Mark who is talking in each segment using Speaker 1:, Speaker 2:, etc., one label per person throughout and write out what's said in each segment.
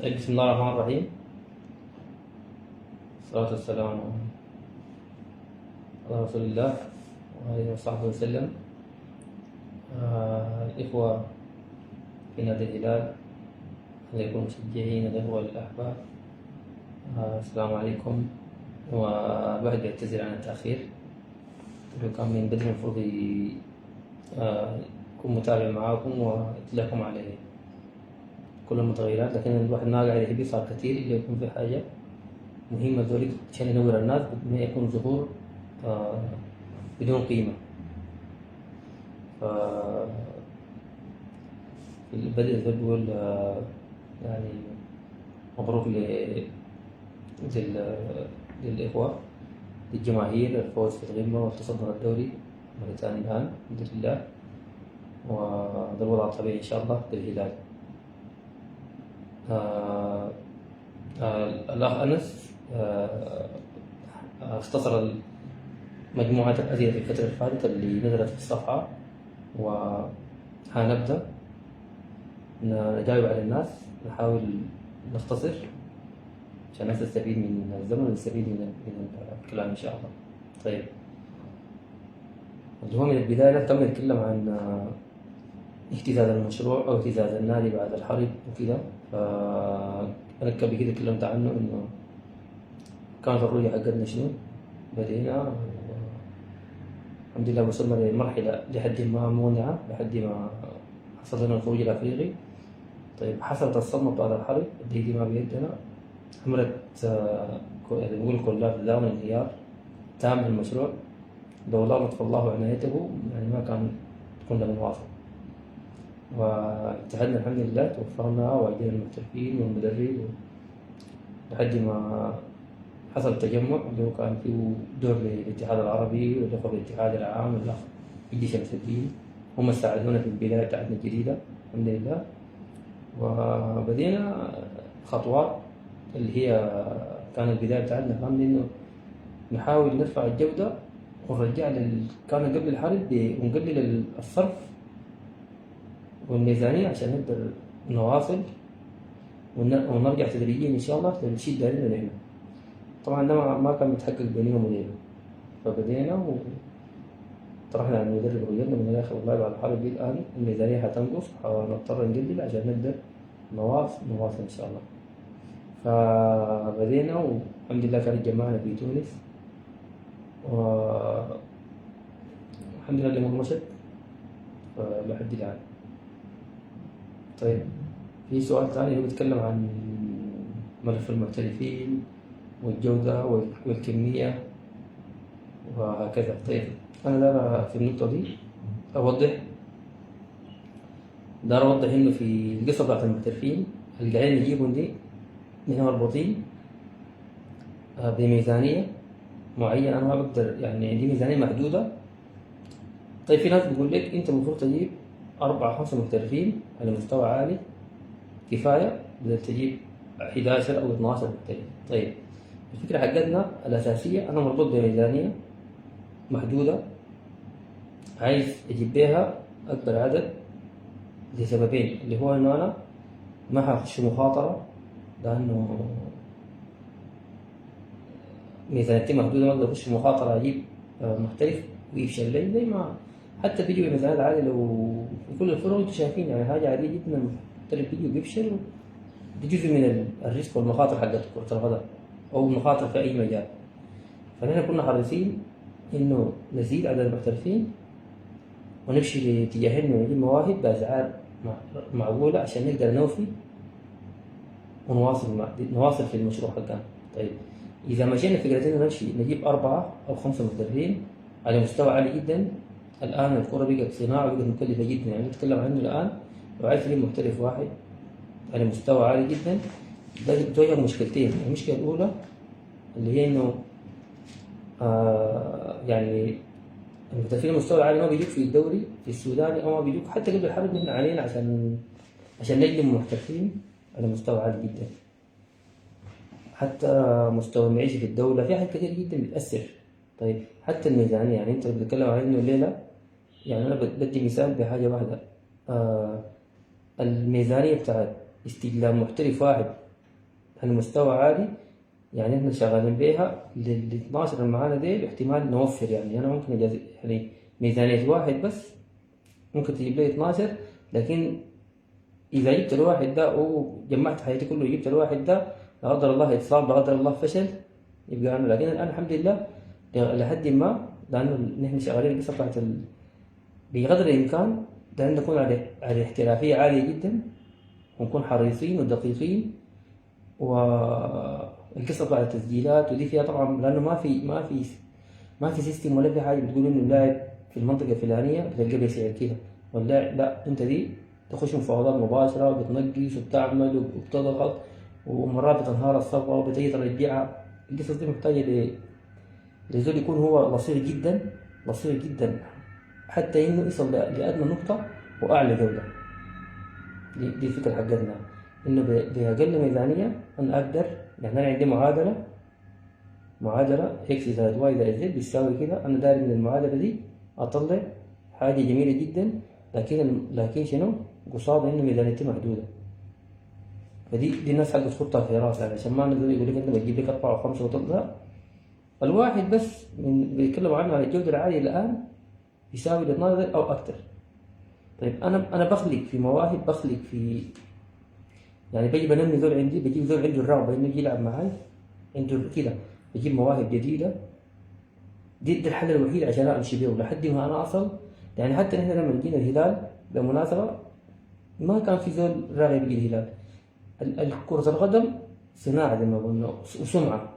Speaker 1: طيب، بسم الله الرحمن الرحيم. الصلاة والسلام على رسول الله وآله وصحبه وسلم. الإخوة في نادي الهلال، عليكم مشجعين الإخوة الأحباب. السلام عليكم، وبعد بعتذر عن التأخير. كان من بدري المفروض أكون متابع معاكم وأطلعكم على كل المتغيرات، لكن الواحد ما قاعد يحب يصار كثير إلا يكون في حاجة مهمة ذولي عشان ينور الناس، ما يكون ظهور بدون قيمة. ف في البدء بقول يعني مبروك للإخوة، للجماهير، الفوز في القمة والتصدر الدوري مرة ثانية الآن الحمد لله، وهذا الوضع الطبيعي إن شاء الله للهلال. الأخ أنس اختصر مجموعة الأسئلة في الفترة اللي فاتت اللي نزلت في الصفحة، وهنبدأ نجاوب على الناس، نحاول نختصر عشان الناس تستفيد من الزمن ونستفيد من الكلام إن شاء الله. طيب، اللي هو من البداية تم نتكلم عن اهتزاز المشروع أو اهتزاز النادي بعد الحرب وكده. فأنا قبل كده تكلمت عنه إنه كانت الرؤية حقتنا شنو، بدينا الحمد لله وصلنا لمرحلة لحد ما مونعة لحد ما حصل لنا الخروج الأفريقي. طيب، حصلت الصدمة بعد الحرب اللي دي ما بيدنا، عملت يعني نقول كلها في زمن انهيار تام للمشروع. لولا لطف الله وعنايته يعني ما كان كنا بنواصل، واجتهدنا الحمد لله، توفرنا وأجينا المحترفين والمدرب لحد ما حصل تجمع اللي هو كان فيه دور للاتحاد العربي والإخوة بالاتحاد العام والأخ إدي شمس الدين، هم ساعدونا في البداية بتاعتنا الجديدة الحمد لله. وبدينا خطوات اللي هي كان البداية بتاعتنا كان إنه نحاول نرفع الجودة ونرجع كان قبل الحرب، ونقلل الصرف والميزانية عشان نقدر نواصل ونرجع تدريجيا إن شاء الله للشيء اللي دايرينه نحن. طبعا ده ما كان متحقق بيني وبينه، فبدينا وطرحنا على المدرب وغيرنا من الآخر والله بعد الحرب دي الآن الميزانية حتنقص ونضطر نقلل عشان نقدر نواصل إن شاء الله. فبدينا والحمد لله كانت جمعنا في تونس، والحمد لله الأمور مشت لحد الآن. طيب، في سؤال ثاني هو بيتكلم عن ملف المحترفين والجودة والكمية وهكذا. طيب، أنا دار في النقطة دي أوضح إنه في القصة بتاعت المحترفين اللي قاعدين نجيبهم دي نحن مربوطين بميزانية معينة. أنا ما بقدر يعني عندي ميزانية محدودة. طيب، في ناس بيقول لك أنت المفروض تجيب 4-5 محترفين على مستوى عالي كفاية بدل تجيب 11 أو 12 محترف. طيب، الفكرة حقتنا الأساسية أنا مربوط بميزانية محدودة، عايز أجيب بيها أكبر عدد لسببين، اللي هو إنه أنا ما هخش مخاطرة، لأنه ميزانيتي محدودة ما أقدر أخش مخاطرة أجيب محترف ويفشل لي زي ما حتى بيجي بميزانيات عالية. لو في كل الفرق أنتوا شايفين يعني حاجة عادية جدا، المحترف بيجي وبيفشل، دي جزء من الريسك والمخاطر حقت كرة القدم أو مخاطر في أي مجال. فنحن كنا حريصين إنه نزيد عدد المحترفين ونمشي لاتجاه إنه نجيب مواهب بأسعار معقولة عشان نقدر نوفي ونواصل في المشروع حقنا. طيب، إذا مشينا فكرة إنه نجيب 4 أو 5 مدربين على مستوى عالي جدا، الآن الكرة بقت صناعة وبقت مكلفة جدا. يعني نتكلم عنه الآن لو عايز تجيب محترف واحد على مستوى عالي جدا ده بتواجه مشكلتين. المشكلة الأولى اللي هي إنه يعني المحترفين المستوى العالي ما بيجوك في الدوري في السوداني، أو ما بيجوك حتى قبل الحرب نحن علينا عشان نجلب محترفين على مستوى عالي جدا. حتى مستوى المعيشة في الدولة في حاجات كتير جدا بتأثر. طيب، حتى الميزانية يعني أنت بتتكلم عن إنه الليلة، يعني أنا بدي مثال بحاجة واحدة. الميزانية بتاعت استجلاب محترف واحد يعني مستوى عالي. يعني احنا شغالين بيها لل 12 اللي معانا ديل، احتمال نوفر. يعني انا ممكن يعني ميزانية واحد بس ممكن تجيب لي 12، لكن اذا جبت الواحد ده وجمعت حياتي كله وجبت الواحد ده، لا قدر الله اتصاب، لا قدر الله فشل، يبقى انا. لكن الان الحمد لله لحد ما، لانه نحن شغالين القصه بتاعت بقدر الامكان دائما نكون على احترافيه عاليه جدا، ونكون حريصين ودقيقين. والقصه بتاعت التسجيلات ودي فيها طبعا، لانه ما في سيستم ولا في حاجه بتقول انه اللاعب في المنطقه الفلانيه بتلقى بسعر كده، واللاعب لا، انت دي تخش مفاوضات مباشره وبتنقص وبتعمل وبتضغط، ومرات بتنهار الصفقه وبتجي ترجعها. القصص دي محتاجه لزول يكون هو بصير جدا، بصير جدا، حتى انه يصل لادنى نقطه واعلى جوده. دي الفكره حقتنا، انه باقل ميزانيه انا اقدر. يعني انا عندي معادله اكس زائد واي زائد زد بيساوي كده. انا داير من المعادله دي اطلع حاجه جميله جدا، لكن شنو قصاد انه ميزانيتي محدوده. فدي الناس حقت تحطها في راسها، عشان ما نقدر يقول لك انت بتجيب لك 4 و5 وتطلع. الواحد بس من بيتكلموا عنه على الجوده العاليه الان يساوي ل 12 او اكثر. طيب انا بخلق في مواهب، بخلق في، يعني بجي بنمي زول عندي، بجيب زول عنده الرغبه انه يجي يلعب معي، عنده كده، بجيب مواهب جديده. دي الحل الوحيد عشان امشي بيه لحد ما انا اصل. يعني حتى نحن لما جينا الهلال بالمناسبه ما كان في زول راغب يجي الهلال. كرة القدم صناعة زي ما قلنا وسمعة.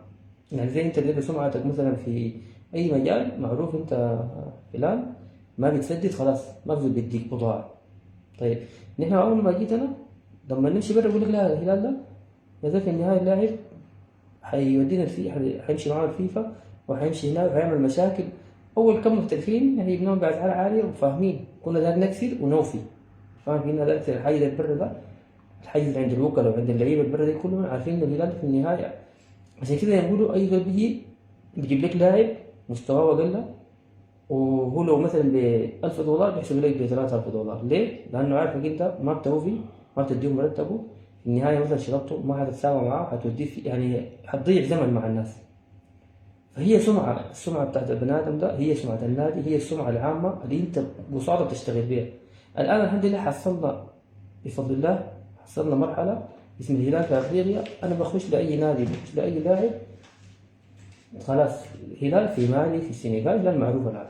Speaker 1: يعني زي انت اللي سمعتك مثلا في اي مجال معروف، انت فلان ما بتسدد خلاص ما في بيديك بضاعة. طيب نحن اول ما جيت انا لما نمشي برا بقول لك لا، الهلال ده يا زلمه في النهاية اللاعب حيودينا حيمشي معاه الفيفا وحيمشي هناك وحيعمل مشاكل. اول كم محترفين يعني جبناهم باسعار عاليه وفاهمين، كنا داير نكسر ونوفي. فاهم فينا ذاك الحاجز البر ده، الحاجز عند الوكلاء وعند اللعيبه البر دي كلهم عارفين انه الهلال في النهايه. عشان كده يقولوا اي زول بيجي بيجيب لك لاعب مستواه اقل، وهو لو مثلا ب $1000 بيحسب لك ب $3000. ليه؟ لانه عارف انك انت ما بتوفي، ما بتديه مرتبه. في النهايه مثلا شرطته ما حتتساوى معاه، حتوديه يعني حتضيع زمن مع الناس. فهي السمعة بتاعت البني آدم ده هي سمعة النادي، هي السمعة العامة اللي أنت قصادة بتشتغل بيها. الآن الحمد لله حصلنا بفضل الله، حصلنا مرحلة اسم الهلال في أفريقيا. أنا بخش لأي نادي، بخش لأي لاعب، خلاص هلال في مالي في السنغال، هلال معروف العالم،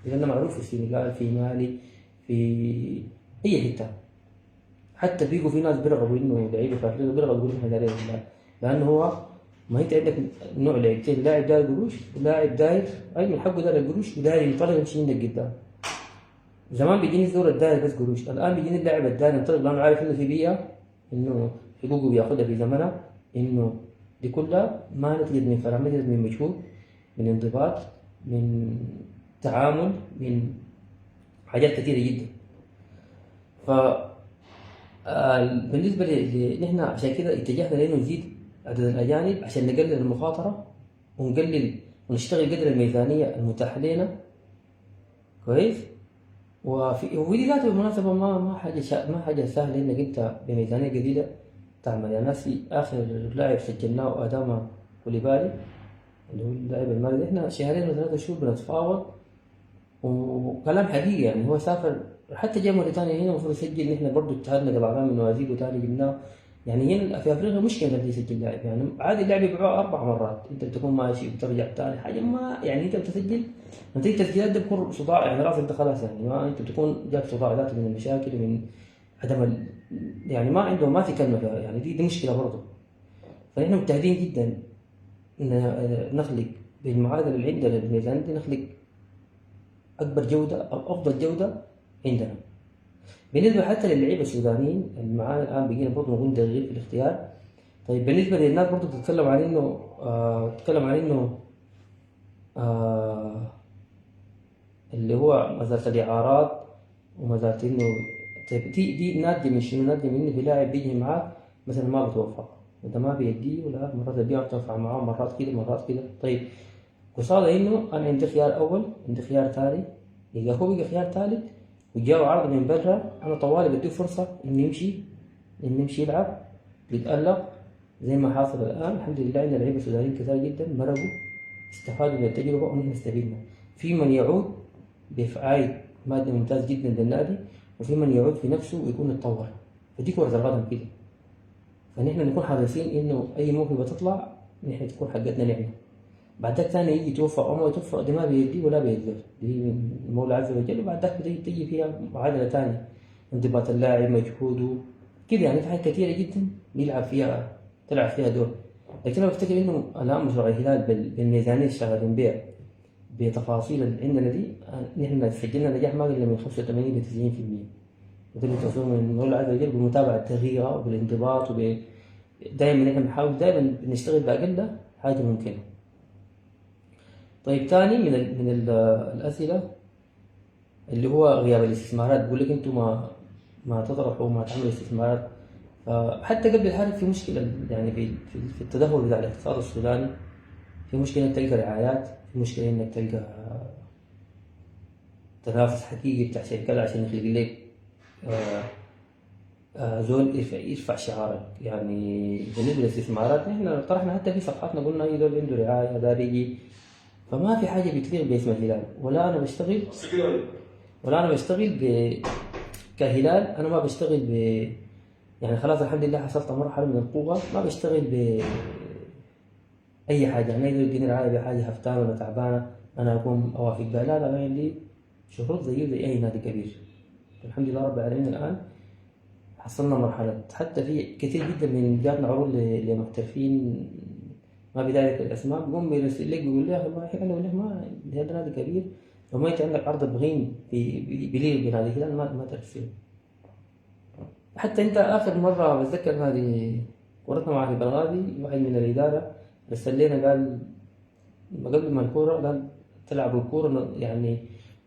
Speaker 1: هلال معروف في السنغال، في مالي، في أي حتة. حتى بيجوا في ناس بيرغبوا إنه لعيبة في أفريقيا بيرغبوا يقولوا إحنا دايرين الهلال، لأنه هو ما انت عندك نوع لعيبتين، لاعب داير قروش ولاعب داير اي من حقه داير القروش وداير ينطلق يمشي عندك قدام. زمان بيجيني الزور الداير بس قروش، الان بيجيني اللاعب الداير ينطلق، لانه عارف انه في بيئه انه حقوقه بياخذها في زمنها، انه دي كلها ما نتجت من فراغ، نتجت من مجهود، من انضباط، من تعامل، من حاجات كثيره جدا. ف بالنسبه نحن عشان كده اتجهنا لانه نزيد عدد الأجانب عشان نقلل المخاطرة ونقلل ونشتغل قدر الميزانية المتاحة لنا كويس. ودي ذاته بالمناسبة ما حاجة سهلة إنك أنت بميزانية قليلة تعمل. يعني ناس في آخر لاعب سجلناه آدم كوليبالي اللي هو اللاعب المالي، إحنا شهرين ولا 3 شهور بنتفاوض وكلام حقيقي. يعني هو سافر حتى جاء موريتانيا هنا المفروض يسجل، نحن برضه اتحادنا قطعناه من نوازيل وتاني جبناه. يعني هنا في افريقيا مشكله اللي يسجل لاعب، يعني عادي اللاعب يبيعوه 4 مرات، انت بتكون ماشي وترجع ثاني حاجه. ما يعني انت بتسجل نتيجه التسجيلات ده بكون صداع، يعني راسك انت خلاص، يعني ما انت بتكون جاك صداع ذاته من المشاكل ومن عدم يعني ما عندهم ما في كلمه فيها. يعني دي مشكله برضه. فنحن مجتهدين جدا نخلق بالمعادله اللي عندنا الميزان دي، نخلق اكبر جوده او افضل جوده عندنا. بالنسبه حتى للعيبه السودانيين اللي معانا الان بقينا برضه نكون دقيقين في الاختيار. طيب بالنسبه للناس برضه بتتكلم عن انه آه اللي هو مساله الاعارات ومساله انه، طيب دي ناتجه من شنو؟ ناتجه من انه في لاعب بيجي معاك مثلا ما بتوفق، انت ما بيديه ولا مرات البيع بتنفع معاه، مرات كده مرات كده. طيب قصاد انه انا عندي خيار اول، عندي خيار ثاني، يبقى هو بقى خيار ثالث وجاء عرض من برا، انا طوالي بديه فرصه انه يمشي يلعب، يتألق، زي ما حاصل الان. الحمد لله عندنا لعيبه سودانيين كثار جدا مرقوا، استفادوا من التجربه ونحن استفدنا. في من يعود بفعايد مادي ممتاز جدا للنادي، وفي من يعود في نفسه ويكون اتطور. فدي كره القدم كده. فنحن نكون حريصين انه اي موهبه تطلع نحن تكون حقتنا نحن. بعد ذاك ثاني يجي يتوفق او ما يتوفق، دي ما بيدي ولا بيدي، دي من المولى عز وجل. وبعد ذاك تيجي فيها معادله ثانيه، انضباط اللاعب، مجهوده كده. يعني في حاجات كثيره جدا يلعب فيها، تلعب فيها دور. لكن انا بفتكر انه الان مشروع الهلال بالميزانيه اللي شغالين بيها، بتفاصيل اللي عندنا دي، نحن سجلنا نجاح ما اقل من 85 ل 90%. وده اللي توفيق من المولى عز وجل، بمتابعه التغيير وبالانضباط دائما نحن بنحاول دائما نشتغل باقل حاجه ممكنه. طيب تاني من الاسئله اللي هو غياب الاستثمارات. بقول لك انتم ما تطرحوا ما تعملوا استثمارات. حتى قبل الحرب في مشكله، يعني في التدهور بتاع الاقتصاد السوداني. في مشكله انك تلقى رعايات، في مشكله انك تلقى تنافس حقيقي بتاع شركات عشان يخلق لك زول يرفع شعارك. يعني بالنسبه للاستثمارات نحن طرحنا حتى في صفحاتنا، قلنا اي زول عنده رعايه ده بيجي. فما في حاجه بتليق باسم الهلال. ولا انا بشتغل كهلال. انا ما بشتغل يعني خلاص الحمد لله حصلت مرحله من القوه، ما بشتغل اي حاجه. يعني يقدر يديني رعايه بحاجه هفتان ولا تعبانه انا اقوم اوافق بها. لا انا عندي شروط زي اي نادي كبير. الحمد لله رب العالمين الان حصلنا مرحله، حتى في كثير جدا من جاتنا عروض لمحترفين ما بداية الاسماء، بيقوم بيرسل لك بيقول لي يا اخي ما احنا بقول لك ما هذا نادي كبير، لو ما انت عندك عرض بغين بليل بنادي الهلال ما ترسله. حتى انت اخر مره بتذكر هذه كورتنا مع في بلغادي، واحد من الاداره رسل لنا قال قبل ما الكوره قال تلعبوا الكوره يعني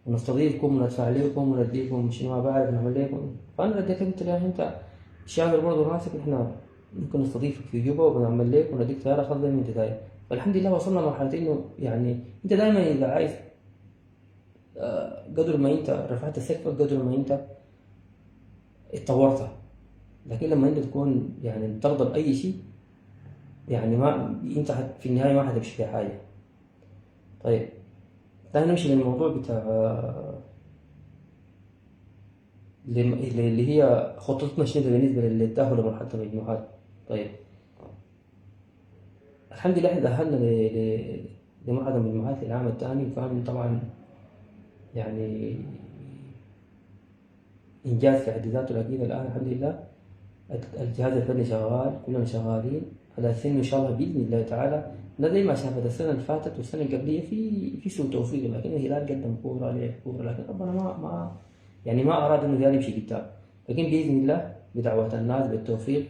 Speaker 1: ونستضيفكم وندفع لكم ونديكم شنو ما بعرف نعمل لكم. فانا رديت قلت له انت شاغل برضه راسك، احنا ممكن نستضيفك في جوبا ونعمل لك ونديك طياره خاصه زي ما انت داير. فالحمد لله وصلنا لمرحله انه يعني انت دائما اذا عايز قدر ما انت رفعت سقفك قدر ما انت اتطورت. لكن لما انت تكون يعني ترضى باي شيء، يعني ما انت في النهايه ما حتمشي في حاجه. طيب تعال نمشي للموضوع بتاع اللي هي خطتنا شنو بالنسبه للتاهل لمرحله المجموعات. طيب الحمد لله احنا تاهلنا لمرحله المجموعات العام الثاني، وكان طبعا يعني انجاز في حد ذاته. لكن الان الحمد لله الجهاز الفني شغال، كلنا شغالين على اساس ان شاء الله باذن الله تعالى لا زي ما شافت السنه اللي فاتت والسنه القبليه في سوء توفيق. لكن الهلال قدم كوره لعب كوره، لكن ربنا ما اراد انه الهلال يمشي قدام. لكن باذن الله بدعوات الناس بالتوفيق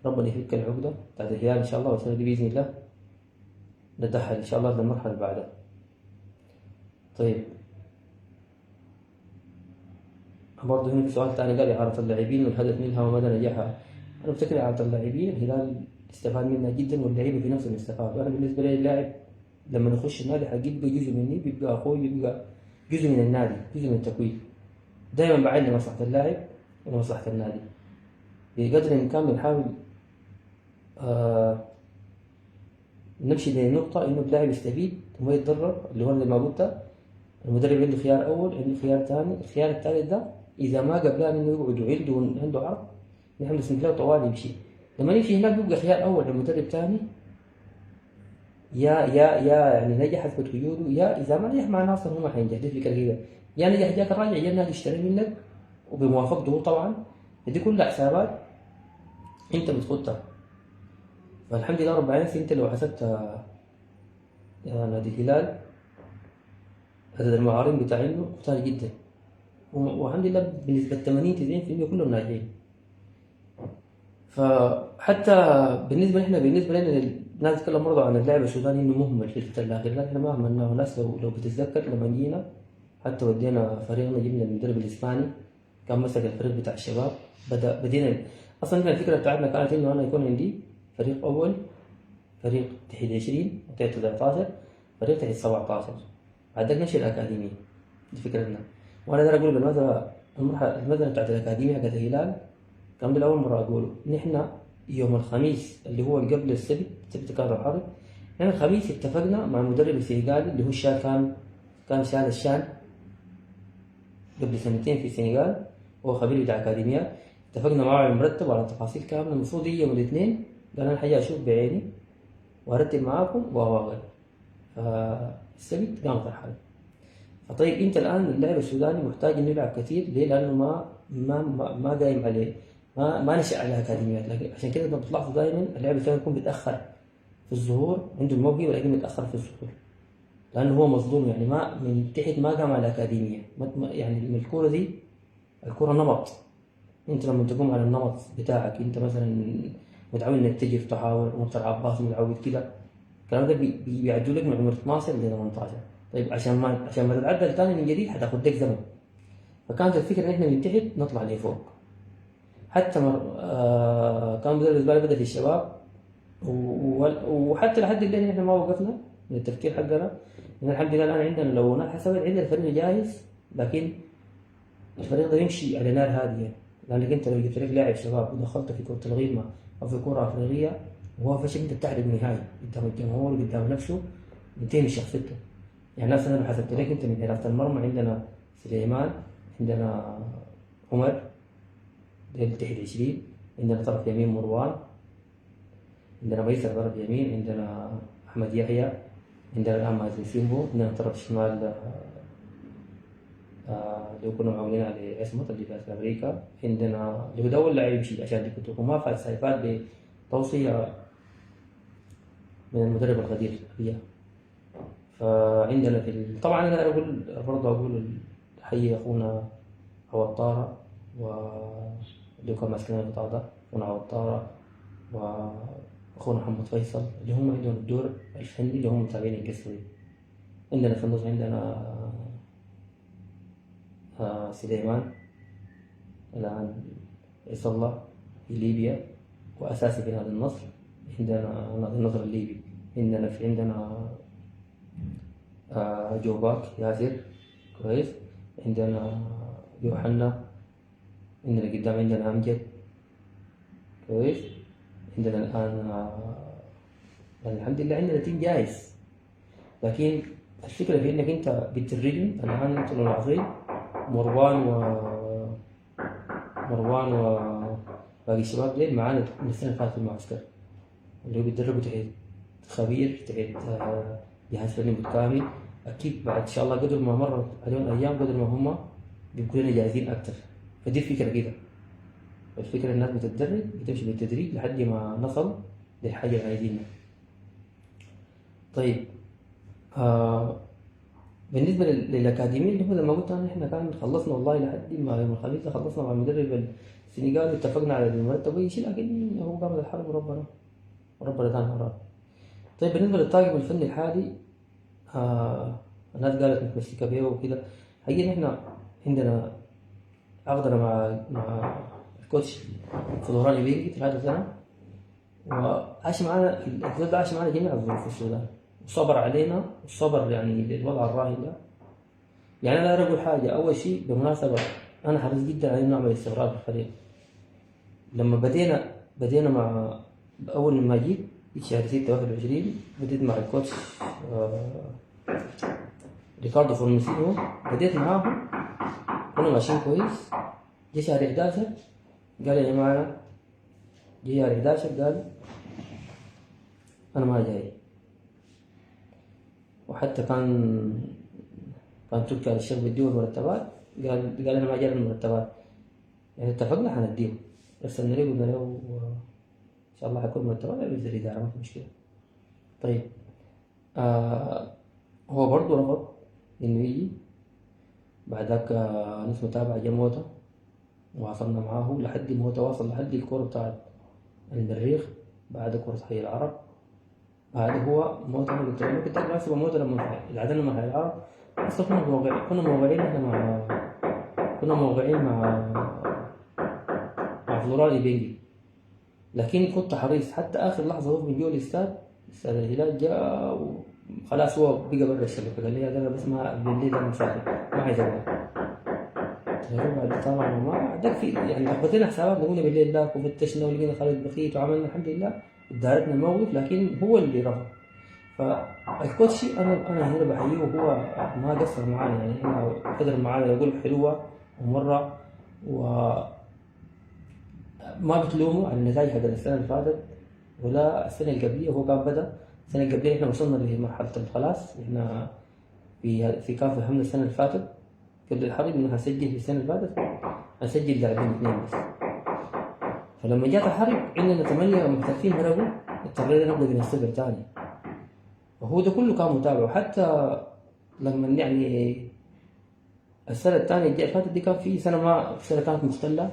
Speaker 1: ربنا يفك العقده بتاعت الهلال ان شاء الله، والسنه دي باذن الله نتاهل ان شاء الله للمرحله اللي بعدها. طيب برضه هنا في سؤال ثاني قال إعارة اللاعبين والهدف منها ومدى نجاحها. أنا بفتكر إعارة اللاعبين الهلال استفاد منها جدا، واللعيبة في نفسهم استفادوا. أنا بالنسبة لي اللاعب لما يخش النادي حقيقي بيبقى جزء مني، بيبقى أخوي، بيبقى جزء من النادي، جزء من التكوين. دائما بعين لمصلحة اللاعب ومصلحة النادي. بقدر الإمكان بنحاول نمشي لنقطة إنه اللاعب يستفيد وما يتضرر. اللي هو زي ما قلت المدرب عنده خيار أول، عنده خيار ثاني، الخيار الثالث ده إذا ما قبلان إنه يقعد وعنده عرض نحن نسمح له طوال يمشي. لما يمشي هناك بيبقى خيار أول لمدرب ثاني، يا يعني نجح اثبت وجوده، يا إذا ما نجح مع ناصر هو ما حينجح. دي الفكرة كده، يا نجح جاك الراجع، يا النادي اشتري منك وبموافقته هو طبعا. دي كلها حسابات أنت بتخطها. فالحمد لله رب العالمين أنت لو حسبت نادي الهلال عدد المعارين بتاعينه كتار جدا، والحمد لله بنسبة 80-90% كلهم ناجحين. فحتى بالنسبة لنا الناس تتكلم برضه عن اللاعب السوداني انه مهمل في الفترة الأخيرة. لا احنا ما اهملناه. الناس لو بتتذكر لما جينا حتى ودينا فريقنا، جبنا المدرب الإسباني كان مسك الفريق بتاع الشباب. بدينا اصلا الفكرة بتاعتنا كانت انه انا يكون عندي فريق اول، فريق تحت 20 وتحت 19، فريق تحت 17، بعد ذاك نمشي الأكاديمية. دي فكرتنا. وانا ده اقول بالمناسبة المرحلة بتاعت الأكاديمية حقت الهلال كان دي أول مرة أقوله. نحن يوم الخميس اللي هو قبل السبت كان الحرب. يعني الخميس اتفقنا مع المدرب السنغالي اللي هو كان شال الشان قبل سنتين في السنغال، هو خبير بتاع أكاديميات. اتفقنا معه على المرتب وعلى تفاصيل كاملة. المفروض يجي يوم الاثنين، قال أنا حاجي أشوف بعيني وأرتب معاكم وأواصل. فالسبت قامت الحرب. فطيب أنت الآن اللاعب السوداني محتاج إنه يلعب كثير ليه؟ لأنه ما قايم عليه، ما نشأ على أكاديميات. لكن عشان كده أنت بتلاحظوا دائما اللاعب السوداني يكون بيتأخر في الظهور، عنده الموهبة ولكن متأخر في الظهور، لأنه هو مظلوم. يعني ما من تحت ما قام على الأكاديمية. يعني من الكورة دي، الكورة نمط. أنت لما تقوم على النمط بتاعك، أنت مثلا متعود إنك تجي تحاول وتلعب باص متعود كده، الكلام ده بيعدوا لك من عمر 12 ل 18. طيب عشان ما تتعدل تاني من جديد حتاخد لك زمن. فكانت الفكرة إن إحنا من تحت نطلع لفوق. حتى كان مدرب بالنسبة لي بدأ في الشباب، وحتى لحد الليل إحنا ما وقفنا من التفكير حقنا. إن الحمد لله الآن عندنا، لو نار حسبت عندنا الفريق جاهز، لكن الفريق ده يمشي على نار هادية. لأنك أنت لو جبت لك لاعب شباب ودخلته في كرة الغيمة أو في كرة أفريقية وهو فشل، أنت بتحرق نهائي قدام الجمهور قدام نفسه، بينتهي من شخصيته. يعني نفسنا لو حسبت لك أنت من حراسة المرمى، عندنا سليمان، عندنا عمر ده تحت 20، عندنا طرف يمين مروان، عندنا ميسر طرف يمين، عندنا أحمد يحيى، عندنا الآن مازن سيمبو، عندنا طرف شمال اللي كنا معاونين على عصمت اللي في أمريكا، عندنا اللي هو ده أول لاعب يمشي عشان دي كنت ما فات سايفات بتوصية من المدرب الغدير فيها. فعندنا طبعا أنا أقول حي أخونا عوض طارة واللي كان ماسكين القطاع ده، أخونا عوض طارة وأخونا محمد فيصل اللي هم عندهم الدور الفني اللي هم متابعين القصة. عندنا في النص عندنا سليمان الآن يصلى في ليبيا وأساسي في نادي النصر. عندنا نادي النصر الليبي، عندنا جوباك ياسر كويس، عندنا يوحنا، عندنا قدام عندنا أمجد كويس، عندنا الآن الحمد لله عندنا تيم جاهز. لكن الفكرة في إنك أنت بتدربهم. الآن أنتوا لو لاحظين مروان وباقي الشباب ديل معانا من السنة اللي فاتت في المعسكر، اللي هو بيتدربوا تحت خبير، تحت جهاز فني متكامل. أكيد بعد إن شاء الله قدر ما مرت عليهم الأيام قدر ما هم بيكونوا لنا جاهزين أكتر. فدي الفكرة كده. الفكرة الناس بتتدرب بتمشي بالتدريج لحد ما نصل للحاجة اللي عايزينها. طيب بالنسبة للأكاديمية اللي هو لما قلت أنا إحنا كان خلصنا والله لحد ما يوم الخميس خلصنا مع المدرب السنغالي واتفقنا على المرتب وأي شيء، لكن هو قامت الحرب وربنا كان مراد. طيب بالنسبة للطاقم الفني الحالي، الناس قالت متمسكة بيه وكده. حقيقة إحنا عندنا عقدنا مع الكوتش فلوران يبينجي 3 سنة، وعاش معانا الكوتش ده، عاش معانا جميع الظروف في السودان وصبر علينا وصبر يعني للوضع الراهن ده. يعني أنا أقول حاجة، أول شيء بالمناسبة أنا حريص جدا على إنه أعمل استقرار في الفريق. لما بدينا مع أول ما جيت في شهر 6/21 بديت مع الكوتش ريكاردو فورميسينو، بديت معاهم كنا ماشيين كويس. جه شهر 11 قال يا جماعة، جه شهر 11 قال أنا ما جاي. وحتى كان تركي آل الشيخ بيديه المرتبات، قال أنا ما جاي المرتبات. يعني اتفقنا حنديه، ارسلنا له قلنا له إن شاء الله حيكون مرتبات رئيس الإدارة ما في مشكلة. طيب هو برضه رفض إنه يجي. بعدك ناس متابعة جا موتة وواصلنا معاه لحد موتة، واصل لحد الكورة بتاعت المريخ، بعد كورة حي العرب، بعد هو موتة. أنا قلت له ممكن تاخد نفسه موتة لما العدنا مع حي العرب. أصلا كنا موقعين إحنا مع فلوران يبينجي. لكن كنت حريص حتى آخر لحظة هو من جوا الاستاد الهلال جاء وخلاص هو بقى برا الشبكة، قال لي أنا بس ما بالليل أنا مسافر ما عايز أقعد. بعد طبعا ما عندك في يعني بدينا حسابات نقول بالليل ذاك وفتشنا ولقينا خالد بخيت وعملنا الحمد لله ادارتنا الموقف، لكن هو اللي رفض. فالكوتشي انا هنا بحييه وهو ما قصر معانا، يعني هنا قدر معانا يقول حلوه ومره، وما بتلومه على النتائج حق السنه اللي فاتت ولا السنه اللي قبليه. هو كان بدا السنه اللي قبليه احنا وصلنا لمرحله الخلاص، احنا في كان فهمنا السنه اللي فاتت قبل الحرب انه هنسجل في السنه اللي فاتت هنسجل لاعبين اثنين بس. فلما جات الحرب عندنا 8 محترفين هربوا، اضطرينا نبدا من الصفر ثاني. وهو ده كله كان متابع. وحتى لما يعني السنه الثانيه الجايه اللي فاتت دي كان في سنه ما السنه كانت مختله،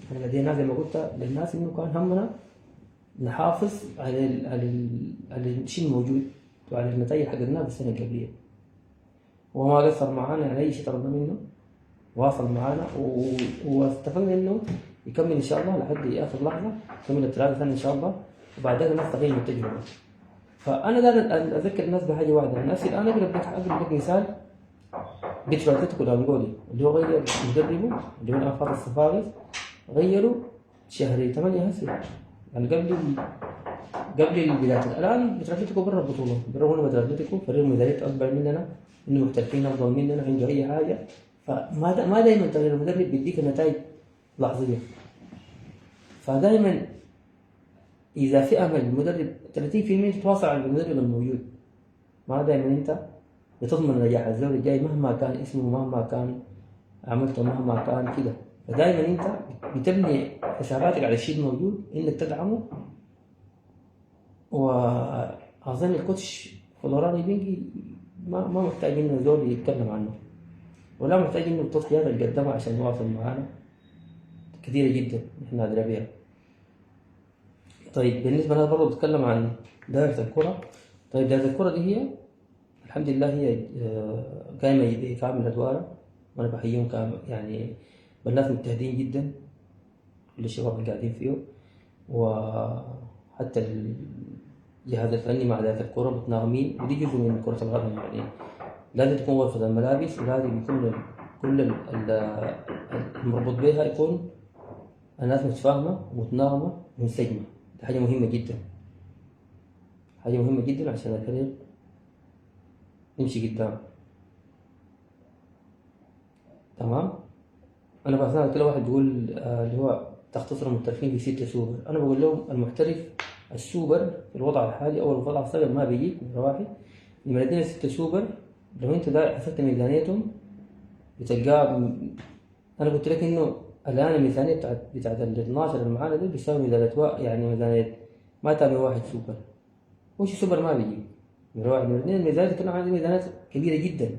Speaker 1: احنا لدينا زي ما قلت للناس انه كان همنا نحافظ على الشيء الموجود وعلى النتائج اللي حققناها بالسنه القبليه. وما قصر معانا يعني اي شيء طلبنا منه واصل معانا، واتفقنا انه يكمل ان شاء الله لحد اخر لحظه، يكمل ال3 سنين ان شاء الله، وبعدين الناس تغير التجربه. فانا دائما اذكر الناس بحاجه واحده. الناس الان اقرب لك مثال بيترو اتلتيكو الانجولي اللي هو غير مدربه اللي هو الان الصفاقس، غيروا شهر 8 هسه يعني قبل البدايه. الان بيترو اتلتيكو برا البطوله، برا بيترو اتلتيكو فريق ميزانيته اكبر مننا، انه محترفين افضل مننا، عنده اي حاجه. فما دائما تغيير المدرب بيديك النتائج لحظيه. فدائما اذا في امل المدرب 30% تتواصل على المدرب الموجود، ما دائما انت بتضمن نجاح الزول الجاي مهما كان اسمه، مهما كان عملته، مهما كان كده. فدائما انت بتبني حساباتك على الشيء الموجود انك تدعمه. واظن الكوتش فلورانو بينجي ما محتاج انه زول يتكلم عنه، ولا محتاج انه التضحيات اللي قدمها عشان يواصل معانا كثيرة جدا احنا ادرى بيها. طيب بالنسبة لنا برضه بتكلم عن دائرة الكرة. طيب دائرة الكرة دي هي الحمد لله هي قايمة بكامل أدوارها، وأنا بحييهم يعني بالناس مجتهدين جدا كل الشباب اللي قاعدين فيه، وحتى الجهاز الفني مع دائرة الكرة متناغمين، ودي جزء من كرة القدم. يعني لازم تكون غرفة الملابس، ولازم يكون كل المربوط بها يكون الناس متفاهمة ومتناغمة ومنسجمة. دي حاجة مهمة جدا، حاجة مهمة جدا عشان الفريق يمشي قدام. تمام. أنا بس كل واحد بيقول اللي هو تختصر المحترفين في 6 سوبر. أنا بقول لهم المحترف السوبر في الوضع الحالي أو الوضع السابق ما بيجيك نمرة واحد. نمرة 2 6 سوبر لو أنت دا حسبت ميزانيتهم بتلقاه. أنا قلت لك إنه الآن الميزانية بتاعت ال 12 اللي معانا دول بيساوي ميزانية يعني ميزانية ما تابع واحد سوبر. وش سوبر ما بيجي نمرة واحد. نمرة 2 الميزانية كانوا عندي ميزانيات كبيرة جدا.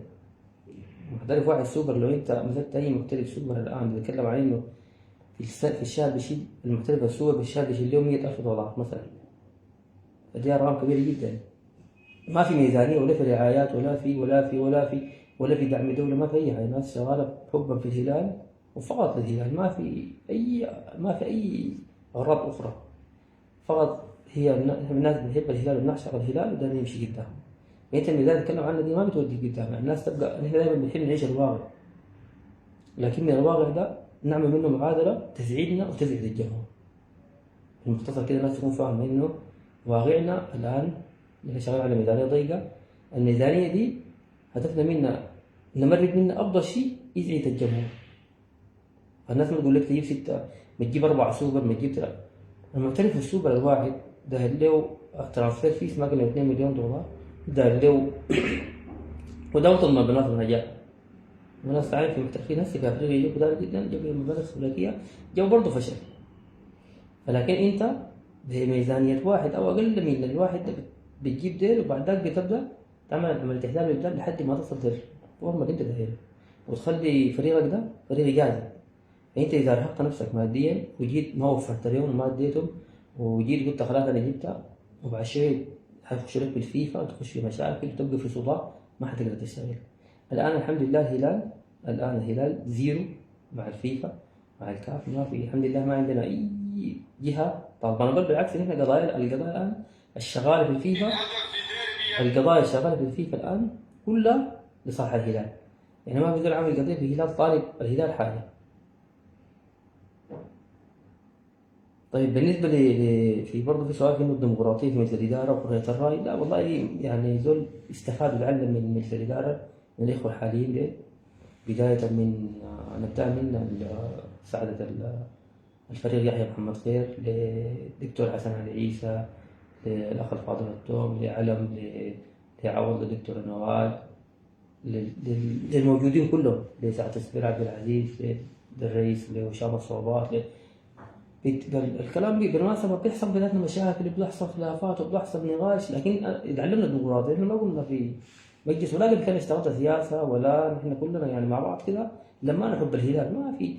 Speaker 1: محترف واحد سوبر لو أنت مثلت أي محترف سوبر الآن بتكلم عن إنه في الشهر بيشيل المحترف السوبر في الشهر بيشيل له 100,000 دولار مثلا. فدي أرقام كبيرة جدا. ما في ميزانية ولا في رعايات ولا في دعم دولة، ما في أي حاجة. الناس شغالة حبا في الهلال وفقط للهلال، ما في أي أغراض أخرى. فقط هي الناس بتحب الهلال وبنعشق الهلال وده يمشي قدام. أنت الميزانية اللي تتكلم عنها دي ما بتودي قدام. الناس تبقى نحن دائما بنحب نعيش الواقع، لكن من الواقع ده نعمل منه معادلة تسعدنا وتسعد الجمهور. المختصر كده الناس تكون فاهمة إنه واقعنا الآن نحن شغالين على ميزانية ضيقة. الميزانية دي هدفنا منها نمرق منها أفضل شيء يسعد الجمهور. الناس ما تقول لك تجيب 6، ما تجيب 4 سوبر، ما تجيب 3. المعترف السوبر الواحد داير له ترانسفير فيس ما قلنا 2 مليون دولار داير له وده وصل مبلغ النجاح. وناس تعرف في المحترفين هسه في افريقيا يجيبوا كتار جدا، جابوا مبالغ فلكيه جابوا برضه فشل. فلكن انت بميزانيه واحد او اقل من الواحد ده بتجيب ديل، وبعد ذاك بتبدا تعمل عمليه احلال الابدال لحد ما تصل للفورمه اللي انت دايرها، وتخلي فريقك ده فريق جاهز. فانت اذا ارهقت نفسك ماديا وجيت ما وفرت اليوم ما اديتهم، وجيت قلت خلاص انا جبتها، وبعد شويه هتخش لك بالفيفا وتخش في مشاكل وتبقى في صداع ما حتقدر تشتغل. الان الحمد لله الهلال زيرو مع الفيفا مع الكاف، ما في الحمد لله ما عندنا اي جهه طالبانه، بل بالعكس نحن القضايا الان الشغاله في الفيفا، الان كلها لصالح الهلال. يعني ما في زول عامل قضيه في الهلال طالب الهلال حاجه، طيب بالنسبة في برضه في سؤال إنه الديمقراطية في مجلس الإدارة وحرية الرأي، لا والله يعني زول استفاد وتعلم من مجلس الإدارة من الإخوة الحاليين دي، بداية من نبدأ من سعادة الفريق يحيى محمد خير، لدكتور حسن علي عيسى، للأخ الفاضل التوم، لعلم، لعوض، لدكتور نوال، للموجودين كلهم، لسعادة السفير عبد العزيز، للرئيس، لوسام الصوبات، الكلام بالمناسبة بيحصل بيناتنا مشاكل، بتحصل خلافات وبتحصل نقاش، لكن اتعلمنا الديمقراطية. احنا ما قلنا في مجلس ولا قبل كده اشتغلت سياسة، ولا نحن كلنا يعني مع بعض كده لما نحب الهلال ما في.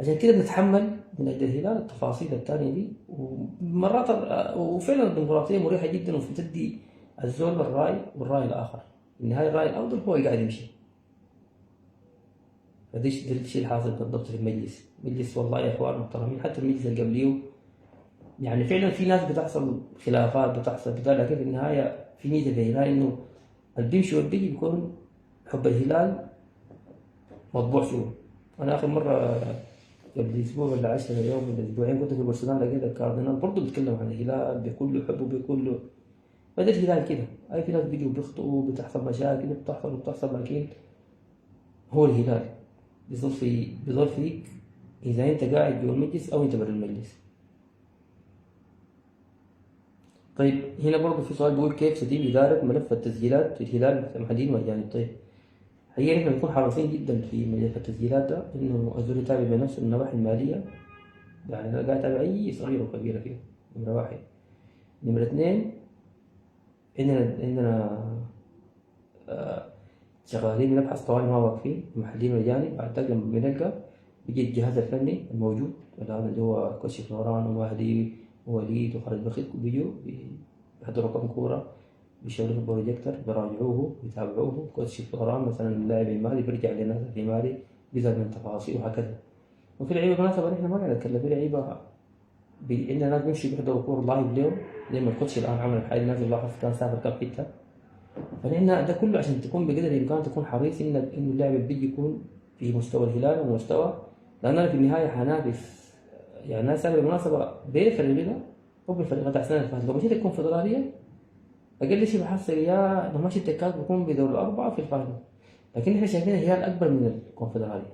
Speaker 1: عشان كده بنتحمل من أجل الهلال التفاصيل التانية دي، ومرات وفعلا الديمقراطية مريحة جدا، وبتدي الزول الرأي والرأي الآخر. في النهاية الرأي الأفضل هو اللي قاعد يمشي. فديش ده الشيء الحاصل بالضبط في المجلس. مجلس والله يا اخوان محترمين، حتى المجلس اللي قبليه يعني فعلا في ناس بتحصل خلافات، بتحصل بتاع، لكن في النهايه في ميزه في الهلال انه اللي بيمشي والبيجي بيكون حب الهلال مطبوع فيه. انا اخر مره قبل اسبوع ولا 10 يوم ولا اسبوعين كنت في برشلونه، لقيت الكاردينال برضه بيتكلم عن الهلال بكل حب وبكل بدل الهلال كده. اي في ناس بيجوا بيخطئوا، بتحصل مشاكل، بتحصل، لكن هو الهلال بيظل فيك إذا أنت قاعد جوا المجلس أو أنت برا المجلس. طيب هنا برضه في سؤال بيقول كيف تتم إدارة ملف التسجيلات في الهلال المحليين والأجانب؟ طيب حقيقة إحنا بنكون حريصين جدا في ملف التسجيلات ده إنه الزول يتابع بنفسه النواحي المالية. يعني أنا قاعد أتابع أي صغيرة وكبيرة فيه. نمرة واحد. نمرة اثنين، عندنا شغالين بنبحث طوال ما واقفين محليين والأجانب. بعد ذلك لما بنلقى بيجي الجهاز الفني الموجود الآن اللي هو كوتش فلوران ومهدي ووليد وخالد بخيت، بيجوا بيحضروا كم كورة، بيشغلوا البروجيكتور، بيراجعوه، بيتابعوه. كوتش فلوران مثلا اللاعب المالي بيرجع للناس المالي، بيزعل من تفاصيل وهكذا. وفي لعيبة بالمناسبة نحن ما قاعد نتكلم في لعيبة عندنا ناس بيمشي بيحضروا كورة لايف اليوم، زي ما الكوتش الآن عمل الحالي نازل لاحظ كان سافر كم حتة. فنحن ده كله عشان تكون بقدر الإمكان تكون حريص إنه اللاعب اللي بيجي يكون في مستوى الهلال ومستوى، لأن أنا في النهاية حنافس. يعني ناس أنا بالمناسبة بفريق ده هو بالفريق بتاع السنة اللي فاتت، لو مشيت الكونفدرالية أقل شيء بحصل يا لو مشيت الكاس بكون بدور الأربعة في الفاينل، لكن إحنا شايفين الهلال أكبر من الكونفدرالية.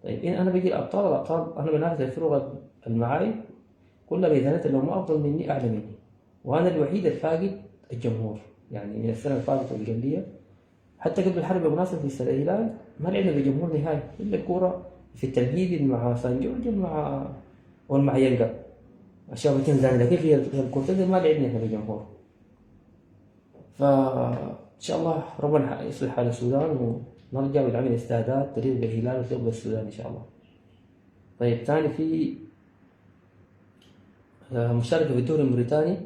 Speaker 1: طيب إن أنا بيجي الأبطال أنا بنافس الفرق المعاي كلها بإذانات لو ما أفضل مني أعلى مني، وأنا الوحيد الفاقد الجمهور. يعني من السنة اللي فاتت واللي قبليها حتى قبل الحرب بالمناسبة في استاد الهلال ما لعبنا بجمهور نهائي إلا الكورة في التمهيدي مع سان جورج مع ينقا الشباب التنزاني، لكن في الكورتين ما لعبنا احنا بجمهور. فإن شاء الله ربنا يصلح حال السودان ونرجع ونعمل استعداد تليق بالهلال وتليق بالسودان إن شاء الله. طيب ثاني في مشاركة في الدوري الموريتاني.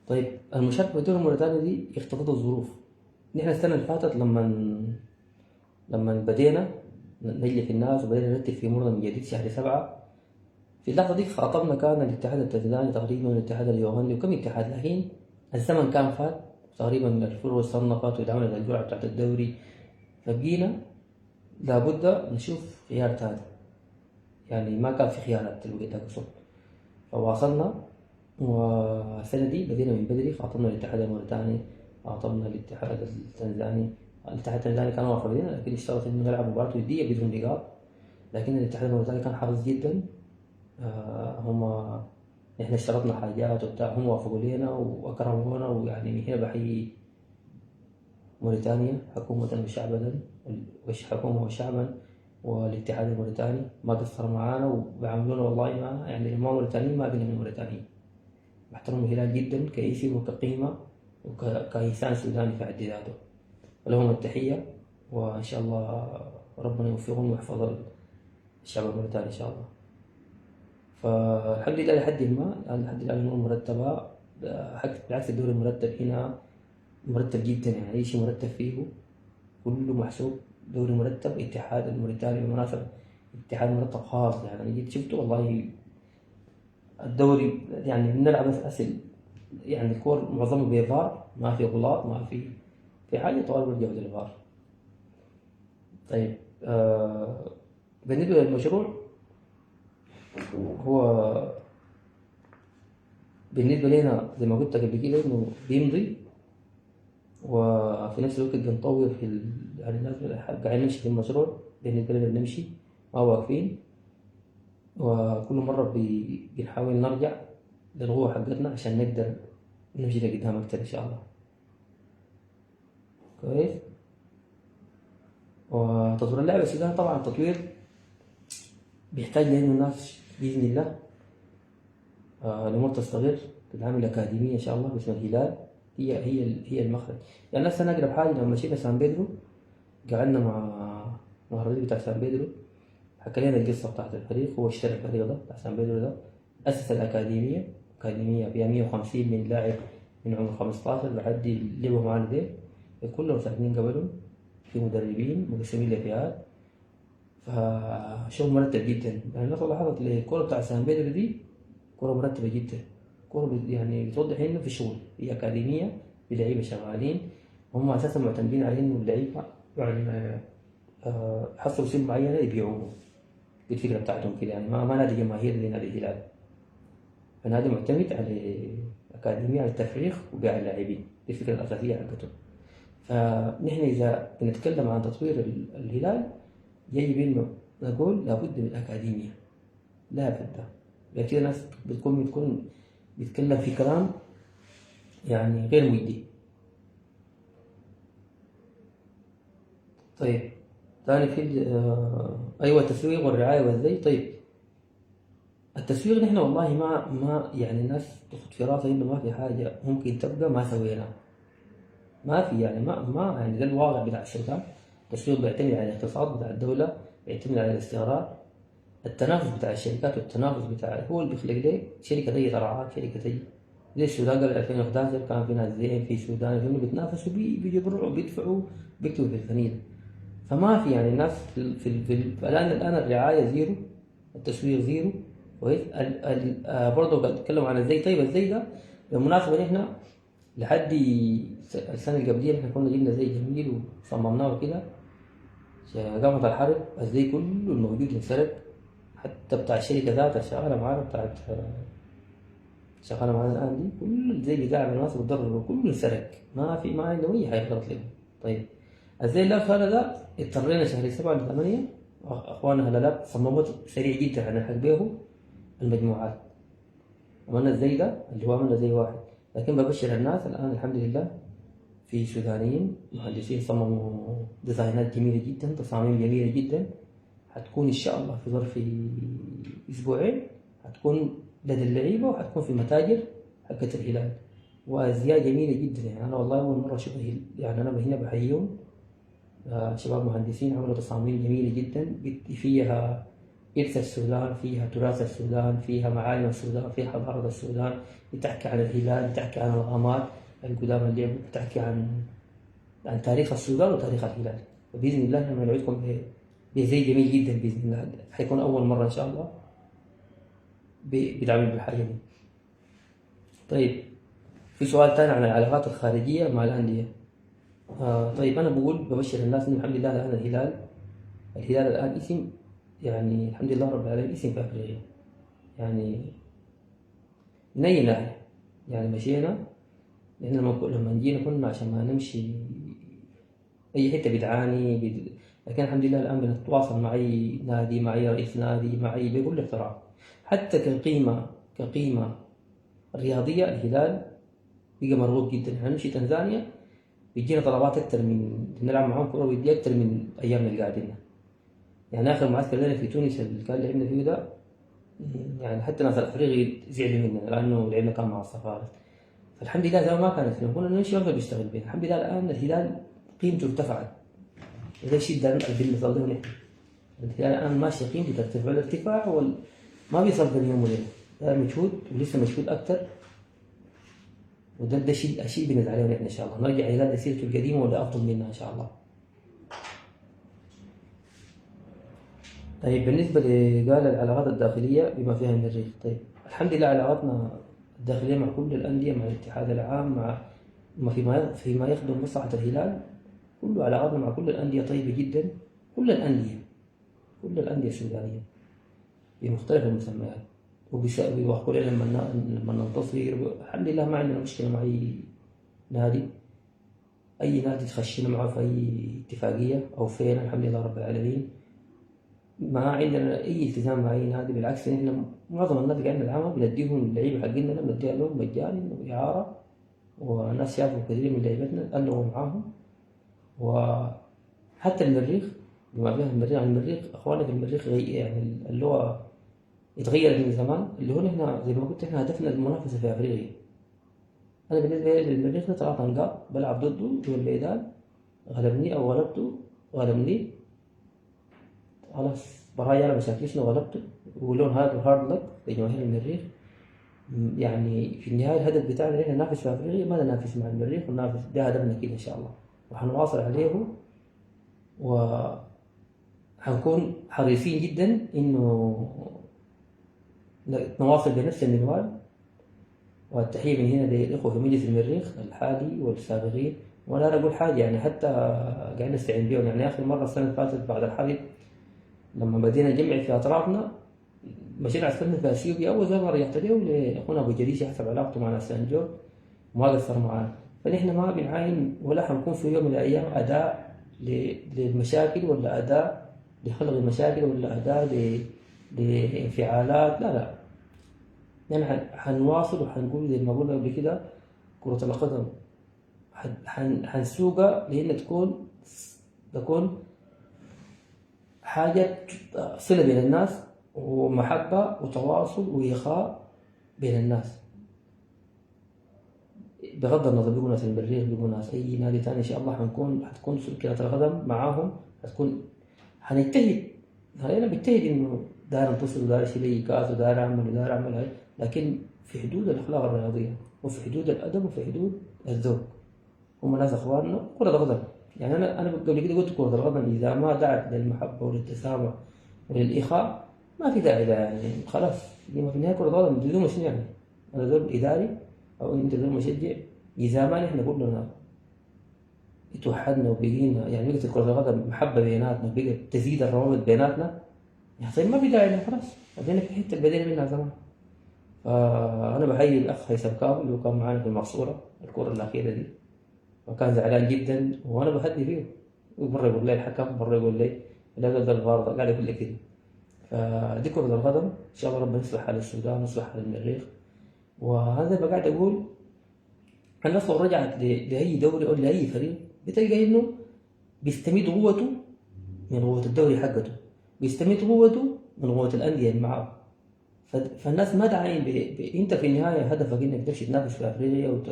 Speaker 1: طيب المشاركة في الدوري الموريتاني دي اختلطت الظروف. نحن السنة اللي فاتت لما بدينا نجلي الناس وبدينا نرتب في أمورنا من جديد شهر 7، في اللحظة دي خاطبنا كان الاتحاد التنزاني تقريبا والاتحاد اليوغندي وكم اتحاد، لكن الزمن كان فات تقريبا الفرق صنفت ودعمنا الجرعة بتاعت الدوري، فبقينا لابد نشوف خيار تاني. يعني ما كان في خيارات الوقت ده قصد، فواصلنا. والسنة دي بدينا من بدري، خاطبنا الاتحاد الموريتاني، خاطبنا الاتحاد التنزاني. الاتحاد التنزاني كانوا رافضين، لكن اشترط انه نلعب مباراة ودية بدون نقاط، لكن الاتحاد الموريتاني كان حريص جدا. هم احنا اشترطنا حاجات وبتاع، هم وافقوا لنا واكرمونا، ويعني من هنا بحيي موريتانيا حكومة وشعبا، حكومة وشعبا، والاتحاد الموريتاني ما قصروا معانا وبيعاملونا والله ما يعني ما موريتانيين ما بينا من موريتانيين. بحترم الهلال جدا كاسم وكقيمة وكإنسان سوداني في حد ذاته، ولهم التحية. وإن شاء الله ربنا يوفقهم ويحفظ الشعب الموريتاني إن شاء الله. فالحمد لله لحد الآن الأمور مرتبة. بالعكس الدوري المرتب هنا مرتب جدا، يعني أي شيء مرتب فيه كله محسوب. دوري مرتب. اتحاد الموريتاني بالمناسبة اتحاد مرتب خاص، يعني أنا جيت شفته والله الدوري يعني بنلعب أسل، يعني الكور معظمه بفار، ما في غلاط، ما في حاجة طوال برجعوا للفار. طيب بالنسبة للمشروع هو بالنسبة لنا زي ما قلت قبل كده إنه بيمضي، وفي نفس الوقت بنطور يعني الناس قاعدين نمشي في المشروع. بالنسبة لنا بنمشي ما واقفين، وكل مرة بنحاول نرجع للقوة حقتنا عشان نقدر نمشي لقدام أكتر إن شاء الله. كويس. وتطوير اللعبة السودان طبعا تطوير بيحتاج لأنه الناس بإذن الله الأمور تستقر، تتعمل أكاديمية إن شاء الله باسم الهلال. هي المخرج. يعني نفسنا أقرب حاجة لما مشينا سان بيدرو، قعدنا مع الرئيس بتاع سان بيدرو، حكى لنا القصة بتاعت الفريق. هو اشترى الفريق ده بتاع سان بيدرو ده، أسس أكاديمية فيها 150 من لاعب من عمر 15 لحد اللي لعبوا معانا ديل، كلهم ساكنين قبلهم، في مدربين مقسمين لفئات. فشغل مرتب جدا. يعني الناس لاحظت الكورة بتاع سان بيدرو دي كورة مرتبة جدا، كورة يعني بتوضح إنه في شغل، هي أكاديمية بلعيبة شغالين، هم أساسا معتمدين على إنه اللعيبة يعني حصلوا سن معينة يبيعوه. دي الفكرة بتاعتهم كده، يعني ما نادي جماهير زي نادي الهلال، فنادي معتمد على أكاديمية على التفريغ وبيع اللاعبين، دي الفكرة الأساسية حقتهم. فنحن إذا بنتكلم عن تطوير الهلال يجب إنه نقول لابد من أكاديمية، لا بد. يعني كده ناس بتكون بيتكلم في كلام يعني غير مجدي. طيب ثاني في أيوة التسويق والرعاية والزي. طيب التسويق نحن والله ما يعني الناس تخط في راسها إنه ما في حاجة ممكن تبقى ما سويناها، ما في يعني ما يعني ده الواقع بتاع الشركات. التسويق بيعتمد على الاقتصاد بتاع الدولة، بيعتمد على الاستيراد، التنافس بتاع الشركات والتنافس بتاع هو اللي بيخلق ده. شركة تيجي طلعات، شركة تيجي زي السودان قبل 2011 كان في ناس زين في السودان كانوا بيتنافسوا بيجبروا بيدفعوا بيكتبوا في الفنيلة. فما في يعني الناس الآن الرعاية زيرو، التسويق زيرو. كويس. برضه بتكلم عن الزي. طيب الزي ده بالمناسبة نحن لحد السنة اللي قبليها نحن كنا جبنا زي جميل وصممناه وكده، قامت الحرب الزي كله الموجود انسرق، حتى بتاع الشركة ذاتها شغالة معانا بتاعت شغالة معانا الآن دي كل الزي اللي قاعد بالناس بتضرر كله انسرق، ما عندهم أي حاجة خلط لهم. طيب الزي اللي هذا ده اضطرينا شهر 7 ل 8 أخواننا هلالات صممت سريع جدا عشان نلحق بيه المجموعات. عملنا الزي ده اللي هو عملنا زي واحد، لكن ببشر الناس الآن الحمد لله في سودانيين مهندسين صمموا ديزاينات جميلة جدا، تصاميم جميلة جدا، هتكون إن شاء الله في ظرف أسبوعين هتكون لدى اللعيبة وهتكون في المتاجر حقت الهلال، وأزياء جميلة جدا. يعني أنا والله أول مرة أشوف، يعني أنا هنا بحييهم شباب مهندسين عملوا تصاميم جميلة جدا فيها إرث السودان، فيها تراث السودان، فيها معالم السودان، فيها حضارة السودان، بتحكي عن الهلال، بتحكي عن الغامات القدام اللي بتحكي عن تاريخ السودان وتاريخ الهلال. وبإذن الله نحن نوعدكم بزي جميل جدا بإذن الله، حيكون أول مرة إن شاء الله بيتعمل بالحاجة دي. طيب في سؤال تاني عن العلاقات الخارجية مع الأندية. طيب أنا ببشر الناس إن الحمد لله الآن الهلال الآن اسم، يعني الحمد لله رب العالمين اسم في أفريقيا، يعني من أي ناحية. يعني مشينا لأن لما جينا كنا عشان ما نمشي أي حتة لكن الحمد لله الآن بنتواصل مع أي نادي، مع أي رئيس نادي، مع أي بكل احترام. حتى كقيمة رياضية الهلال بقى مرغوب جدا. يعني نمشي تنزانيا بيجينا طلبات أكتر من نلعب معاهم كورة ودية أكتر من أيامنا اللي قاعدينها. يعني آخر معسكر لنا في تونس اللي كان لعبنا فيه ده، يعني حتى ناس الأفريقي زعلوا مننا لأنه لعبنا كان مع السفارة. فالحمد لله زي ما كانت لما كنا نمشي وقت بيشتغل بينا. الحمد لله الآن الهلال قيمته ارتفعت، وده الشيء ده اللي بنصليه نحن. الهلال الآن ماشي قيمته ترتفع، الارتفاع ما بيصل بين يوم وليلة، ده مجهود ولسه مجهود أكتر، وده الشيء بنزعل عليه نحن إن شاء الله نرجع الهلال لسيرته القديمة ولا أفضل منها إن شاء الله. طيب بالنسبة لقال العلاقات الداخلية بما فيها المريخ، طيب الحمد لله علاقاتنا الداخلية مع كل الأندية، مع الاتحاد العام، مع فيما يخدم مصلحة الهلال، كل علاقاتنا مع كل الأندية طيبة جدا. كل الأندية السودانية بمختلف المسميات، وبيوافقوا لنا لما ننتصر. الحمد لله ما عندنا مشكلة مع أي نادي. أي نادي تخشينا معه في أي اتفاقية أو فينا الحمد لله رب العالمين. ما عندنا أي التزام مع أي نادي، بالعكس إحنا معظم النادي قاعدين ندعمها، بنديهم اللعيبة حقنا بنديها لهم مجاني وإعارة، وناس شافوا كثير من لعيبتنا ألقوا معاهم. وحتى المريخ بما فيها المريخ، يعني المريخ أخواننا في المريخ يعني اللغة اتغيرت من زمان. اللي هو احنا زي ما قلت احنا هدفنا المنافسة في أفريقيا. أنا بالنسبة لي المريخ ده 3 نقاط بلعب ضده هو البيدان، غلبني أو غلبته غلبني خلاص برايا أنا مشاكلشنا وغلبته، ولون هذا هارد لك لجماهير المريخ. يعني في النهاية الهدف بتاعنا إن احنا ننافس في أفريقيا، ما ننافس مع المريخ، وننافس ده هدفنا كده إن شاء الله، وحنواصل عليه. وحنكون حريصين جدا إنه نواصل بنفس المنوال. والتحية من هنا للإخوة في مجلس المريخ الحالي والسابقين. وأنا أقول حاجة يعني حتى قاعد نستعين بيهم. يعني آخر مرة السنة اللي فاتت بعد الحرب لما بدينا نجمع في أطرافنا، مشينا عسكرنا في أثيوبيا، أول زول ما رجعت له لأخونا أبو جريش حسب علاقته مع ناس سانجور وما قصر معانا. فنحن ما بنعاين ولا حنكون في يوم من الأيام أداة للمشاكل، ولا أداة لخلق المشاكل، ولا أداة لانفعالات. لا يعني حنواصل وحنقول زي ما قلنا قبل كده، كرة القدم حنسوقها لأن تكون حاجة صلة بين الناس، ومحبة وتواصل وإخاء بين الناس، بغض النظر بيقولوا ناس المريخ بيقولوا ناس أي نادي تاني. إن شاء الله حتكون كرة القدم معاهم، حنجتهد. أنا بجتهد إنه داير انتصر وداير أشيل أي كاس وداير أعمل وداير أعمل هاي، لكن في حدود الأخلاق الرياضية وفي حدود الأدب وفي حدود الذوق. هم ناس أخواننا. كرة القدم يعني أنا قبل كده قلت كرة القدم إذا ما دعت للمحبة وللتسامح وللإخاء ما في داعي لها. يعني خلاص في النهاية كرة القدم بدون شنو يعني؟ أنا زول إداري أو أنت زول مشجع، إذا ما نحن كلنا اتوحدنا وبقينا يعني بقت كرة القدم محبة بيناتنا، بقت تزيد الروابط بيناتنا، يعني طيب ما في داعي لها خلاص. بدينا في حتة بدينا منها زمان. فأنا بحيي الأخ هيثم كامل اللي كان معانا في المقصورة الكرة الأخيرة دي، وكان زعلان جدا وأنا بهدي فيه. مرة يقول لي الحكم، مرة يقول لي لا ده الغلط، قاعد يقول لي كده. فدي كرة القدم إن شاء الله ربنا يصلح حال السودان ويصلح حال المريخ. وهذا ما قاعد أقول، الناس لو رجعت لأي دوري أو لأي فريق بتلقى إنه بيستمد قوته من قوة الدوري حقته، بيستمد قوته من قوة الأندية اللي معاه. فالناس ما تعاين انت في النهاية هدفك انك تمشي تنافس في افريقيا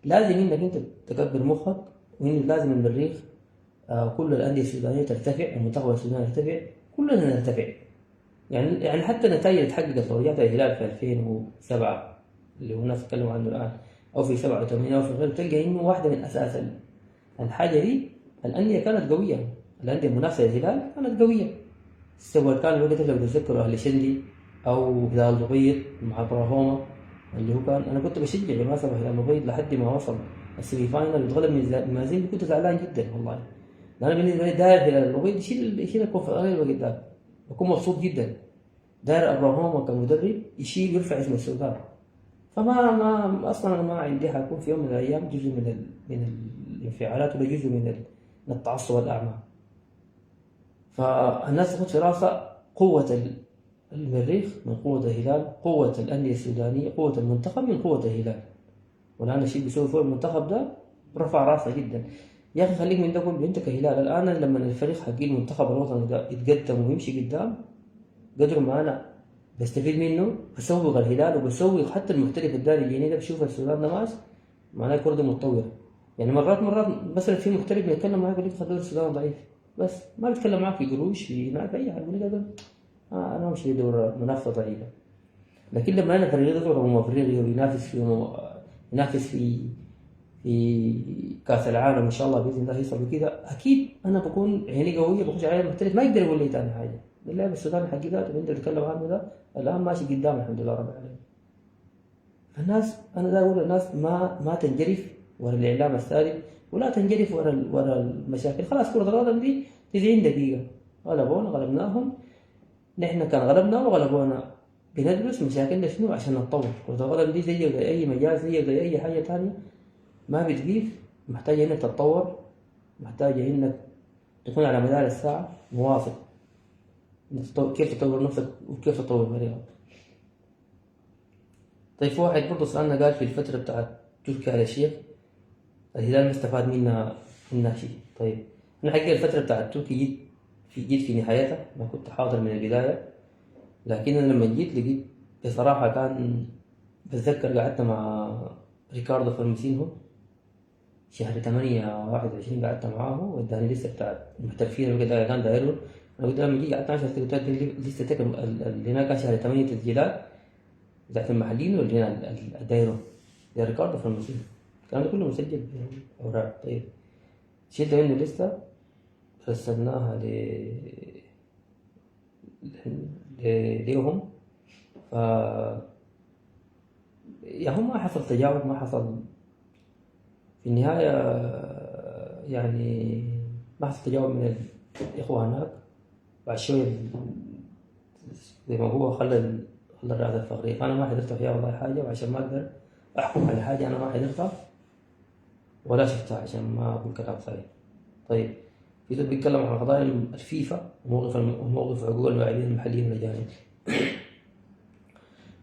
Speaker 1: لازم انك انت تكبر مخك، وانه لازم المريخ كل الأندية السودانية ترتفع، المنتخب السوداني يرتفع، كلنا نرتفع. يعني حتى النتائج اللي اتحققت لو رجعت الهلال في 2007 اللي هو الناس يتكلموا عنه الآن، أو في 87 أو في غيره، تلقى إنه واحدة من أساس الحاجة دي الأندية كانت قوية. الأندية المنافسة للهلال كانت قوية، سواء كان الوقت لو تتذكروا أهل شندي أو هلال البيض مع براهوما اللي هو كان. أنا كنت بشجع بالمناسبة هلال البيض لحد ما وصل السيمي فاينل واتغلب من المازيمبي. كنت زعلان جدا والله، أنا بالنسبة لي داير هلال البيض يشيل الكونفدرالية الوقت ده، بكون مبسوط جدا. داير أبراهوما كمدرب يشيل ويرفع اسم السودان. فما أصلا أنا ما عندي حكون في يوم من الأيام جزء من الانفعالات ولا جزء من التعصب الأعمى. فالناس تاخد في راسها قوة المريخ من قوة الهلال، قوة الأندية السودانية، قوة المنتخب من قوة الهلال. والآن الشيء بيسوي فوق المنتخب ده رفع راسه جدا. يا أخي خليك من ده كله. أنت كهلال الآن لما الفريق حقي المنتخب الوطني ده يتقدم ويمشي قدام قدروا معانا بستفيد منه، بسوق الهلال وبسوق حتى المحترف الداري الجنيه ده بشوف السودان ده ماشي معناه الكرة دي متطورة. يعني مرات مثلا في محترف بيتكلم معاك يقول لك خدوا السودان ضعيف، بس ما بيتكلم معاك في قروش في هناك أي حاجة، يقول لك هذا أنا أمشي دور منافسة ضعيفة. لكن لما أنا فريق يضرب أفريقيا وينافس في كأس العالم إن شاء الله بإذن الله يوصل كده، أكيد أنا بكون عيني قوية، بخش على المحترف ما يقدر يقول لي تاني حاجة. اللاعب السوداني حقي ذاته اللي أنت بتتكلم عنه ده الآن ماشي قدام الحمد لله رب العالمين. الناس أنا دا أقول الناس ما تنجرف ورا الإعلام السالب، ولا تنجرف ورا المشاكل. خلاص كرة القدم دي 90 دقيقة، غلبونا غلبناهم، نحن كان غلبنا وغلبونا بندرس مشاكلنا شنو عشان نتطور. كرة القدم دي زي أي مجال، زي أي حاجة تانية، ما بتقيف، محتاجة إنك تتطور، محتاجة إنك تكون على مدار الساعة مواظب كيف تطور نفسك وكيف تطور غيرها. طيب في واحد برضه سألنا قال في الفترة بتاعت تركي آل الشيخ الهلال ما استفاد منها شيء. طيب أنا حقيقة الفترة بتاعت تركي جيت في نهايتها، ما كنت حاضر من البداية، لكن أنا لما جيت لقيت بصراحة كان بتذكر قعدت مع ريكاردو فورميسينهو شهر 8/21 قعدت معاه واداني لسه بتاعت المحترفين وكده كان دايرهم. أنا قلت لما جيت قعدت 10 سنين قلت له لسه تكر اللي هناك كان شهر 8 تسجيلات بتاعت المحليين واللي هنا الدايرهم يا ريكاردو فورميسينهو الكلام ده كله مسجل بأوراق. طيب شلت منه لسه رسلناها ليهم، ف يعني ما حصل تجاوب، ما حصل في النهاية، يعني ما حصل تجاوب من الإخوة هناك. بعد شوية زي ما هو خلى الرئاسة الفقرية، فأنا ما حضرت فيها والله حاجة، وعشان ما أقدر أحكم على حاجة أنا ما حضرتها ولا شفتها عشان ما أقول كلام صحيح. طيب في دول بيتكلم عن قضايا الفيفا وموقف حقوق اللاعبين المحليين والأجانب.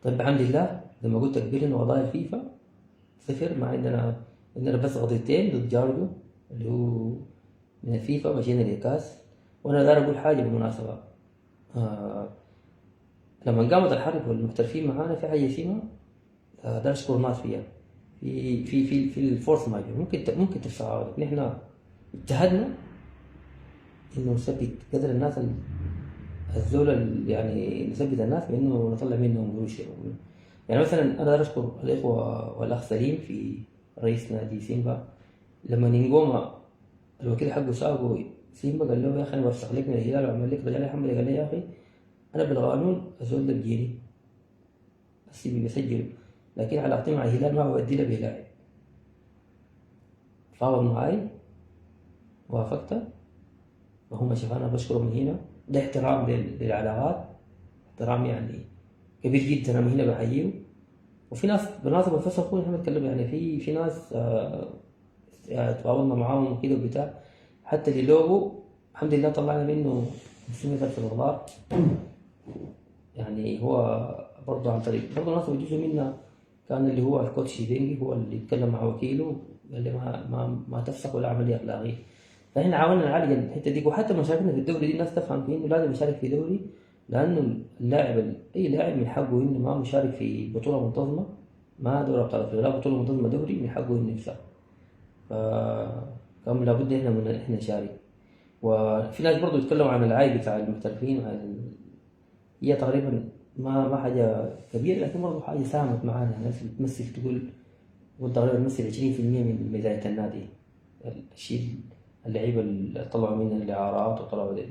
Speaker 1: طيب الحمد لله لما قلت قبل قضايا الفيفا صفر، ما عندنا بس قضيتين ضد جارجو اللي هو من الفيفا مشينا للكاس. وانا داير اقول حاجه بالمناسبه، لما قامت الحرب والمحترفين معانا في حاجه اسمها داير اشكر الناس فيها في الفورس ماجر ممكن تفسرها لك. نحن اجتهدنا انه نثبت قدر الناس الزول، يعني نثبت الناس بانه نطلع منهم قروش. يعني مثلا انا داير اشكر الاخوه والاخ سليم في رئيس نادي سيمبا، لما نينجوما الوكيل حقه ساقه سيمبا قال له يا اخي انا بفسخ لك من الهلال وعمل لك رجال حمله، قال لي يا اخي انا بالقانون الزول ده بيجيني بس بيسجله، لكن علاقتي مع الهلال ما بودي له بلاعب. فاوض معاي وافقت وهم شافانا بشكره من هنا، ده احترام للعلاقات، احترام يعني كبير جدا، انا من هنا بحييه. وفي ناس بالمناسبة فسخوا احنا بنتكلم يعني في ناس يعني تواصلنا معاهم وكده وبتاع، حتى اللي لوجو الحمد لله طلعنا منه 500,000 دولار. يعني هو برضه عن طريق برضه ناس جزء منا كان اللي هو الكوتش دينجي هو اللي يتكلم مع وكيله قال لي ما تفسخ ولا عملية أخلاقية. فاحنا حاولنا نعالج الحتة دي، وحتى مشاكلنا في الدوري دي الناس تفهم فيه إنه لازم يشارك في دوري، لأنه اللاعب أي لاعب من حقه إنه ما مشارك في بطولة منتظمة، ما دوري أبطال أفريقيا لا بطولة منتظمة، دوري من حقه إنه يفسخ. فكان لابد إحنا نشارك. وفي ناس برضه يتكلموا عن العائد بتاع المحترفين هي تقريبا ما حاجة كبيرة، لكن برضه حاجة ساهمت معانا. الناس بتمثل تقول تقريبا تمثل 20% من ميزانية النادي، الشيء اللعيبة اللي طلعوا منها الإعارات وطلعوا دي.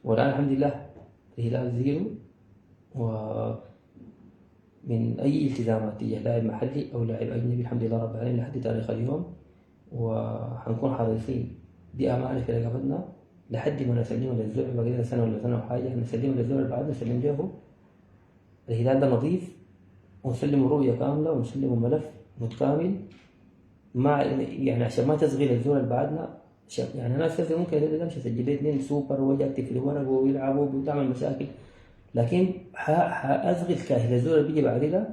Speaker 1: والآن الحمد لله الهلال زيرو، ومن أي التزامات تجاه لاعب محلي أو لاعب أجنبي الحمد لله رب العالمين لحد تاريخ اليوم. وحنكون حريصين بأمانة في رقبتنا لحد ما نسلمه للزول، باقي لنا سنة ولا سنة وحاجة نسلمه للزول اللي بعد نسلم له الهلال ده نظيف، ونسلمه رؤية كاملة ونسلمه ملف متكامل مع يعني عشان ما تشغل الزول اللي بعدنا. يعني ناس كثير ممكن يقول امشي سجل لي 2 سوبر ويجي اكتب في الورق ويلعبوا وتعمل مشاكل، لكن حازغل كاهل الزول اللي بيجي بعد كده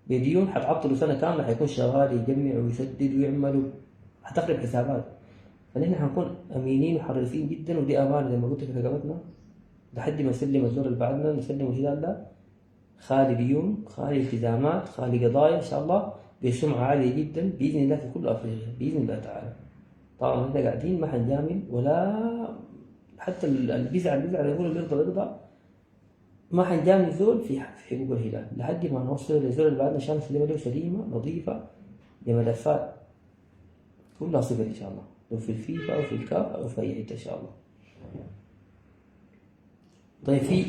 Speaker 1: بديون حتعطله سنة كاملة، حيكون شغال يجمع ويسدد ويعمل حتخرب حسابات. فنحن حنكون امينين وحريصين جدا، ودي امانه زي ما قلت في رقبتنا لحد ما نسلم الزور اللي بعدنا، نسلم الهلال ده خالي ديون خالي التزامات خالي قضايا ان شاء الله بسمعه عاليه جدا باذن الله في كل افريقيا باذن الله تعالى. طالما احنا قاعدين ما حنجامل، ولا حتى اللي بيزعل يقول اللي يرضى ما حنجامل زول في حقوق الهلال لحد ما نوصل للزول اللي بعدنا عشان نسلمها له سليمه نظيفه بملفات كلها صفر ان شاء الله، لو في الفيفا أو في الكاف أو في أي حتة إن شاء الله. طيب في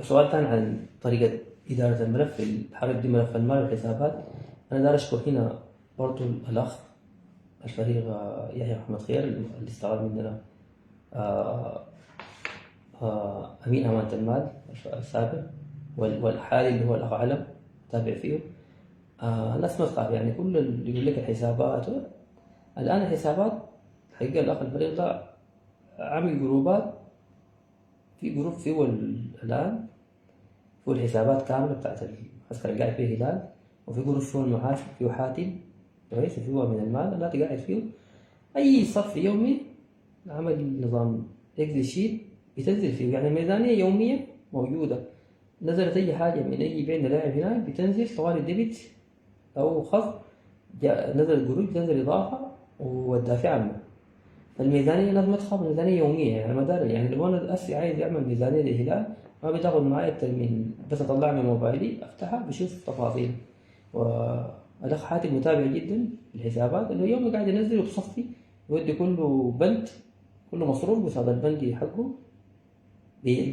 Speaker 1: سؤال ثاني عن طريقة إدارة الملف في الحرب دي، ملف المال والحسابات. أنا داير أشكر هنا برضو الأخ الفريق يحيى محمد خير اللي استعرض مننا أمين أمانة المال السابق، والحالي اللي هو الأخ علم تابع فيه. الناس ما تخاف يعني، كل اللي يقول لك الحسابات الآن الحسابات حقيقة الأخ الفريق ده عامل جروبات. في جروب فيه الآن فيه الحسابات كاملة بتاعت المعسكر اللي قاعد فيه هلال، وفي جروب فيه المحاسب فيه حاتم كويس، وفيه من المال اللي قاعد فيه أي صرف يومي عمل نظام اكسل شيت بتنزل فيه، يعني ميزانية يومية موجودة. نزلت أي حاجة من أي بيع لاعب هناك بتنزل طوال ديبت أو خصم، نزل قروش بتنزل إضافة والدافع عنه. فالميزانية لازم ما تخاف، ميزانية يومية يعني مدار، يعني لو أنا أسي عايز أعمل ميزانية للهلال ما بتاخد معي أكتر من بس أطلعها من موبايلي أفتحها بشوف تفاصيل. والأخ حاتم متابع جدا الحسابات، اللي يومي قاعد ينزل وبصفي يودي كله بند، كله مصروف بس هذا البند حقه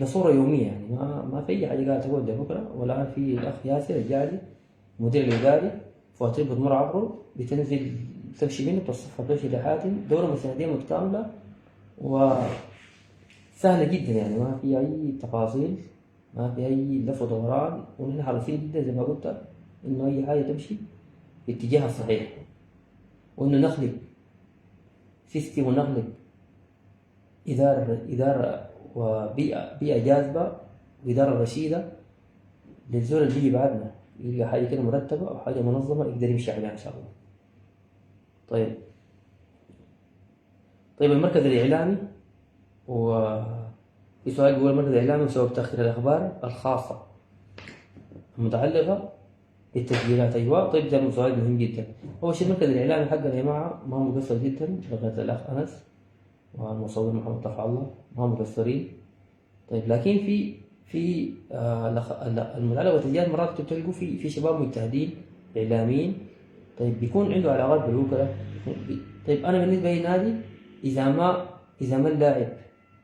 Speaker 1: بصورة يومية، يعني ما في أي حاجة قاعدة تقول ده بكرة. والآن في الأخ ياسر الجالي المدير الإداري فواتير بتمر عبره بتنزل تمشي منه تصفى تمشي لحاتم، دورة مساعدية متكاملة وسهلة جدا، يعني ما في أي تفاصيل، ما في أي لف ودوران. ونحن حريصين جدا زي ما قلت إنه أي حاجة تمشي في اتجاهها الصحيح، وإنه نخلق سيستم ونخلق إدارة وبيئة جاذبة وإدارة رشيدة للزول اللي بيجي بعدنا، يلقى حاجة كده مرتبة أو حاجة منظمة يقدر يمشي عليها إن شاء الله. طيب المركز الإعلامي، وفي سؤال بيقول المركز الإعلامي بسبب تأخير الأخبار الخاصة المتعلقة بالتسجيلات. أيوة طيب ده سؤال مهم جدا. أول شيء المركز الإعلامي حقنا يا جماعة ما مقصر جدا لغاية الأخ أنس والمصور محمد رفع الله ما مقصرين. طيب لكن في المتعلقة بالتسجيلات مرات بتلقوا في شباب مجتهدين إعلاميين طيب بيكون عنده علاقات بالوكلاء. طيب أنا بالنسبة لي نادي إذا ما اللاعب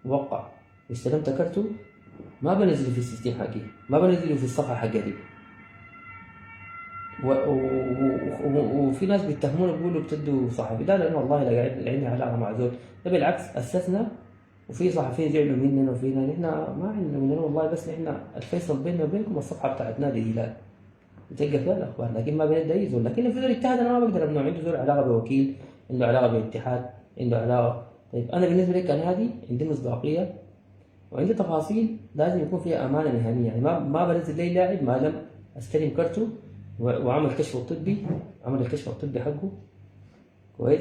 Speaker 1: وقع واستلمت كرته ما بنزله في السيستم حقي، ما بنزله في الصفحة حقتي. وفي ناس بيتهمونا بيقولوا بتدوا صحفي، لا لأنه والله لا قاعد عندي علاقة مع زول، ده بالعكس أسسنا. وفي صحفيين زعلوا مننا وفينا نحن ما عندنا مننا والله، بس نحن الفيصل بيننا وبينكم الصفحة بتاعت نادي الهلال بتلقى فيها الأخبار، لكن ما بين أي زول. لكن في زول اجتهد أنا ما بقدر أمنعه، عنده زول علاقة بوكيل، عنده علاقة باتحاد، عنده علاقة. طيب أنا بالنسبة لي كنادي عندي مصداقية وعندي تفاصيل لازم يكون فيها أمانة مهنية، يعني ما بنزل لي لاعب ما لم أستلم كرته وعمل كشفه الطبي، عمل الكشف الطبي حقه كويس،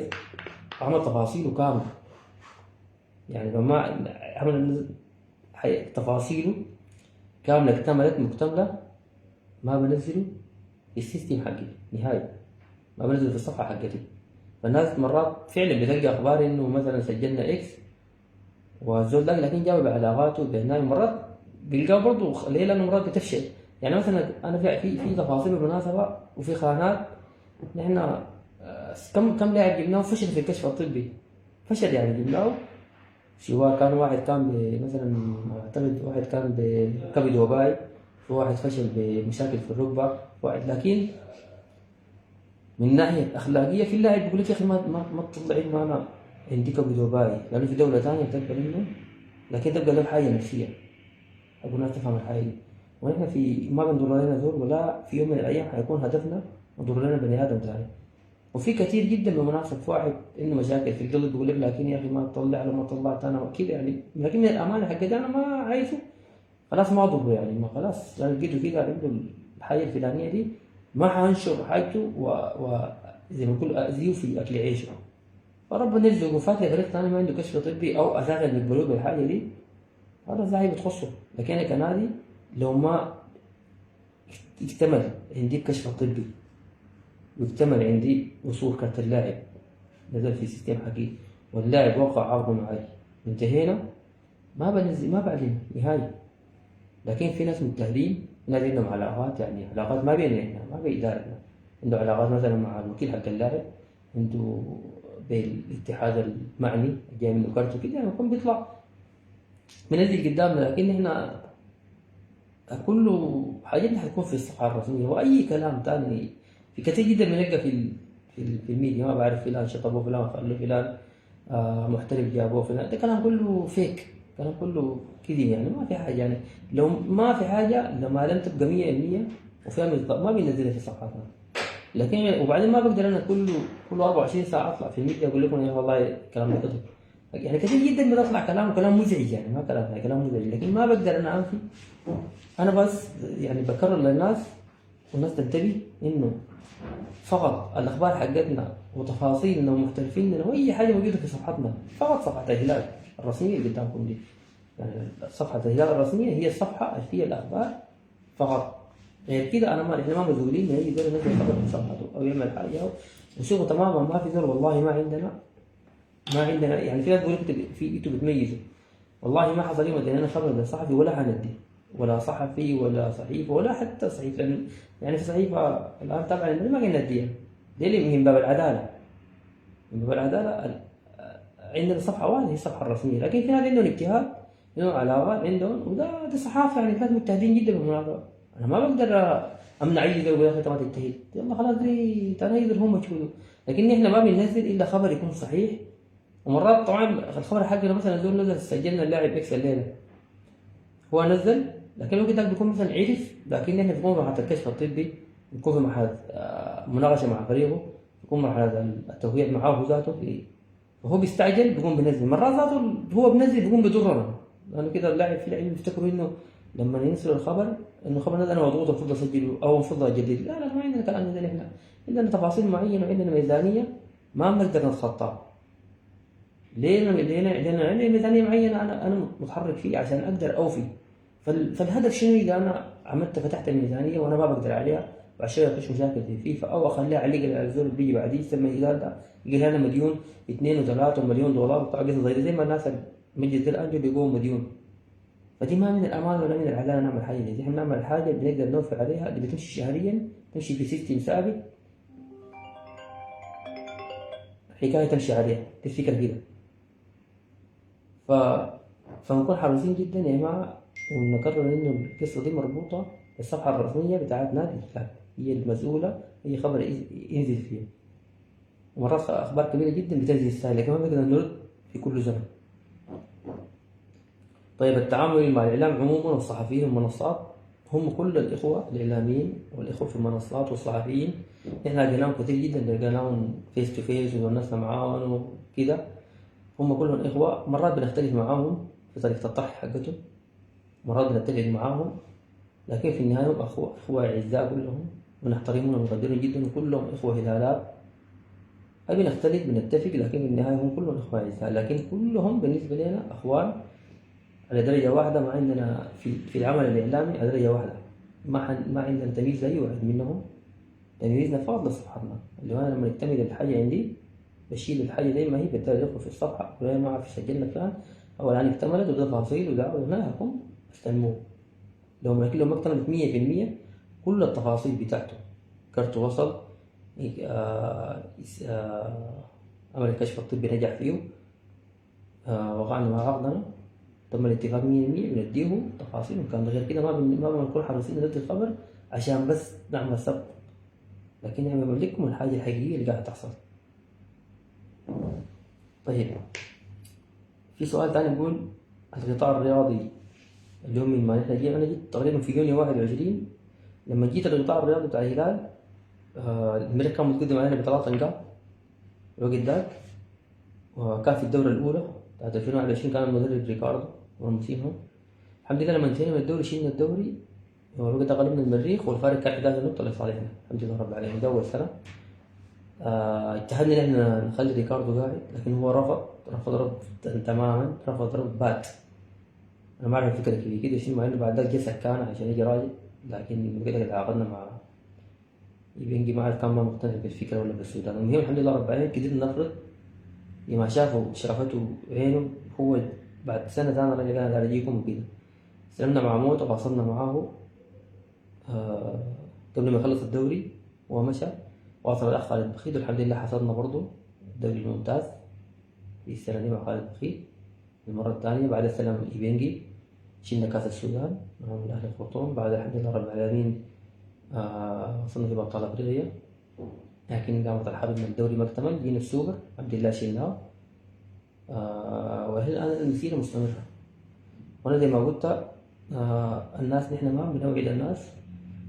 Speaker 1: عمل تفاصيله كاملة، يعني لما عمل تفاصيله كاملة اكتملت مكتملة ما بنزله في السيستم حقي نهائي، ما بنزله في الصفحة حقتي. فالناس مرات فعلا بتلقى أخبار إنه مثلا سجلنا إكس والزول ده لكن جاب بعلاقاته بهناي، مرات بيلقاه برضه ليه لأنه مرات بتفشل. يعني مثلا أنا في تفاصيل بالمناسبة وفي خانات نحن كم لاعب جبناه فشل في الكشف الطبي، فشل يعني جبناه سواء كان واحد كان مثلا أعتقد واحد كان بكبد وباي، في واحد فشل بمشاكل في الركبة واحد. لكن من ناحية أخلاقية في اللاعب بيقول لك يا أخي ما تطلع إنه أنا عندي كبد وباي، لأنه في دولة ثانية بتقبل إنه، لكن تبقى له حاجة نفسية. أقول الناس تفهم الحاجة دي، ونحن في ما بنضر لنا زول ولا في يوم من الأيام حيكون هدفنا نضر لنا بني آدم ثاني. وفي كثير جدا بالمناسبة في واحد عنده مشاكل في القلب بيقول لك لكن يا أخي ما تطلع لما طلعت أنا كذا يعني، لكن من الأمانة حقتي أنا ما عايزه خلاص ما أضره يعني، ما خلاص أنا لقيته كذا عنده الحاجة الفلانية دي ما حنشر حاجته وزي ما نقول أذيه في أكل عيشه. فربنا يرزقه فاتح فريق ثاني ما عنده كشف طبي أو أساسا يقبلوه بالحاجة دي، هذا زي بتخصه. لكن أنا كنادي لو ما اكتمل عندي الكشف الطبي ويكتمل عندي وصول كارت اللاعب نزل في سيستم حقيقي واللاعب وقع عرضه معي انتهينا، ما بنزل ما بعلن نهائي. لكن في ناس مجتهدين، ناس عندهم علاقات، يعني علاقات ما بيننا احنا ما بين إدارتنا، عنده علاقات مثلا مع الوكيل حق اللاعب، عنده بالاتحاد المعني جاي منه كارته كده، يعني يكون بيطلع منزل قدامنا. لكن احنا كله حاجتنا حتكون في الصفحة الرسمية، وأي كلام تاني في كثير جدا بنلقى في الميديا ما بعرف فلان شطبه فلان خلوا فلان محترف جابوه فلان، ده كلام كله فيك. كلام كله كذب يعني، ما في حاجة يعني. لو ما في حاجة، لما لم تبقى 100% وفيها مصداق ما بينزلها في صفحاتنا. لكن وبعدين ما بقدر انا كل 24 ساعة اطلع في الميديا اقول لكم يا والله كلام ده كذب. يعني كثير جدا بتطلع كلام مزعج يعني، ما كلام مزعج، لكن ما بقدر انا انفي. انا بس يعني بكرر للناس والناس تنتبه انه فقط الاخبار حقتنا وتفاصيلنا ومحترفيننا واي حاجه موجوده في صفحتنا، فقط صفحه الهلال الرسميه اللي قدامكم دي. يعني صفحه الهلال الرسميه هي الصفحه اللي فيها الاخبار فقط. غير كده انا ما احنا ما مسؤولين ان يجي زول ينزل خبر في صفحته او يعمل حاجه وشوفوا تماما ما في زول. والله ما عندنا يعني. في ناس بيقولوا في انتوا بتميزوا، والله ما حصل يوم ادينا خبر لصحفي ولا هندي ولا صحفي ولا صحيفه ولا حتى صحيفه، لانه يعني في صحيفه الان طبعا ما قلنا نديها دي اللي من باب العداله. من باب العداله عندنا صفحه واحده هي الصفحه الرسميه، لكن في ناس عندهم اجتهاد، عندهم علاقات عندهم، وده دي صحافه يعني ناس مجتهدين جدا بالمناسبه. انا ما بقدر امنع اي زول يا اخي انت ما تجتهد، يلا خلاص دي تنيذر هم يشوفوا. لكن احنا ما بننزل الا خبر يكون صحيح. ومرات طبعا الخبر حقنا مثلا زول نزل سجلنا اللاعب اكس الليله، هو نزل، لكن الوقت ده بيكون مثلا عرف، لكن احنا بنكون مرحله الكشف الطبي، بنكون في مرحله مناقشه مع فريقه، بيكون مرحله التوقيع معاه ذاته فهو بيستعجل بيقوم بينزل. مرات ذاته هو بينزل بيقوم بيضرنا، لانه كده اللاعب في لاعبين بيفتكروا انه لما ينزل الخبر انه خبر نزل انا مضغوط المفروض اسجله او المفروض اجدد. لا ما عندنا كلام زي احنا عندنا تفاصيل معينه وعندنا ميزانيه ما بنقدر نتخطاها. ليه عندي ميزانيه معينه انا متحرك فيه عشان اقدر اوفي. فالهدف شنو؟ اذا انا عملت فتحت الميزانيه وانا ما بقدر عليها بعد شويه اخش مشاكل في فيفا او اخليها عليق على الزول اللي بيجي بعدي يسمى الهلال ده يجي هذا مليون 2 و3 ومليون دولار وبتاع قصه زي ما الناس المجلس الانجو بيقوم مديون. فدي ما من الامان ولا من العداله نعمل حاجه زي دي. احنا نعمل حاجه بنقدر نوفر عليها، اللي بتمشي شهريا تمشي في سيستم ثابت، حكايه تمشي عليها تفتكر كده. ف... فنكون حريصين جدا يا جماعة، ونقرر إنه القصة دي مربوطة بالصفحة الرسمية بتاعت نادي الهلال، هي المسؤولة، هي خبر ينزل فيها. ومرات أخبار كبيرة جدا بتنزل السهل، لكن ما بنقدر نرد في كل زمن. طيب التعامل مع الإعلام عموما والصحفيين والمنصات، هم كل الإخوة الإعلاميين والإخوة في المنصات والصحفيين إحنا لقيناهم كتير جدا، لقيناهم فيس تو فيس ونسنا معاهم وكده. هم كلهم إخوة، مرات بنختلف معاهم في طريقة الطرح حقتهم، مرات بنتفق معاهم، لكن في النهاية هم أخوة أعزاء كلهم، ونحترمهم ونقدرهم جدا، وكلهم إخوة هلالات. أي بنختلف بنتفق، لكن في النهاية هم كلهم إخوة أعزاء، لكن كلهم بالنسبة لنا أخوان على درجة واحدة. ما عندنا في العمل الإعلامي على درجة واحدة، ما عندنا تمييز لأي واحد منهم. تمييزنا فاضل لصفحتنا، اللي هو أنا لما نكتمل الحاجة عندي بشيل الحاجة زي ما هي بديها لكم في الصفحة، ولا ما أعرف سجلنا فلان أو الآن اكتملت وده تفاصيل وده ونهاكم استلموه. لكن لو ما اكتملت 100% كل التفاصيل بتاعته، كارت وصل، عمل الكشف الطبي نجح فيه، وقعنا مع عقدنا، تم الاتفاق 100% بنديه تفاصيل. وكان غير كده ما بنكون حريصين ندي الخبر عشان بس نعمل سبق، لكن نعمل لكم الحاجة الحقيقية اللي قاعدة تحصل. طيب في سؤال تاني بيقول القطاع الرياضي اليوم من ما نحن جينا، أنا جيت تقريبا في يونيو 21 لما جيت القطاع الرياضي بتاع الهلال. الملك كان متقدم علينا ب3 نقاط الوقت ذاك، وكان في الدورة الأولى بتاعت 2021 كان المدرب ريكاردو ونسيمهم. الحمد لله لما انتهينا من الدوري شيلنا الدوري، والوقت ده غلبنا المريخ والفارق كان 11 نقطة لصالحنا الحمد لله رب العالمين. ده أول سنة اجتهدنا إن احنا نخلي ريكاردو قاعد، لكن هو رفض تماما، رفض رفض بات. أنا ما أعرف الفكرة كده شنو، مع إنه بعد ذاك جه سكان عشان يجي راجل، لكن كده تعاقدنا مع يبنجي، ما عارف كان ما مقتنع بالفكرة ولا بالسودان. المهم الحمد لله رب العالمين قدرنا نفرض لما شافوا شرفته عينه. هو بعد سنة ثانية رجع قال أنا أجيكم وكده، استلمنا مع موت وفاصلنا معاه قبل ما يخلص الدوري ومشى. واصل الأخ خالد بخيت، والحمد لله حصلنا برضه الدوري الممتاز في السنة دي مع خالد بخيت. المرة الثانية بعد استلم إيبنجي شلنا كأس السودان مع الأهلي الخرطوم. بعد الحمد لله رب العالمين وصلنا في بطولة أفريقيا، لكن قامت الحرب من الدوري ما اكتمل، جينا السوبر الحمد لله شلناه. وهي الآن المسيرة مستمرة، وانا زي ما قلت الناس نحن ما بنوعد الناس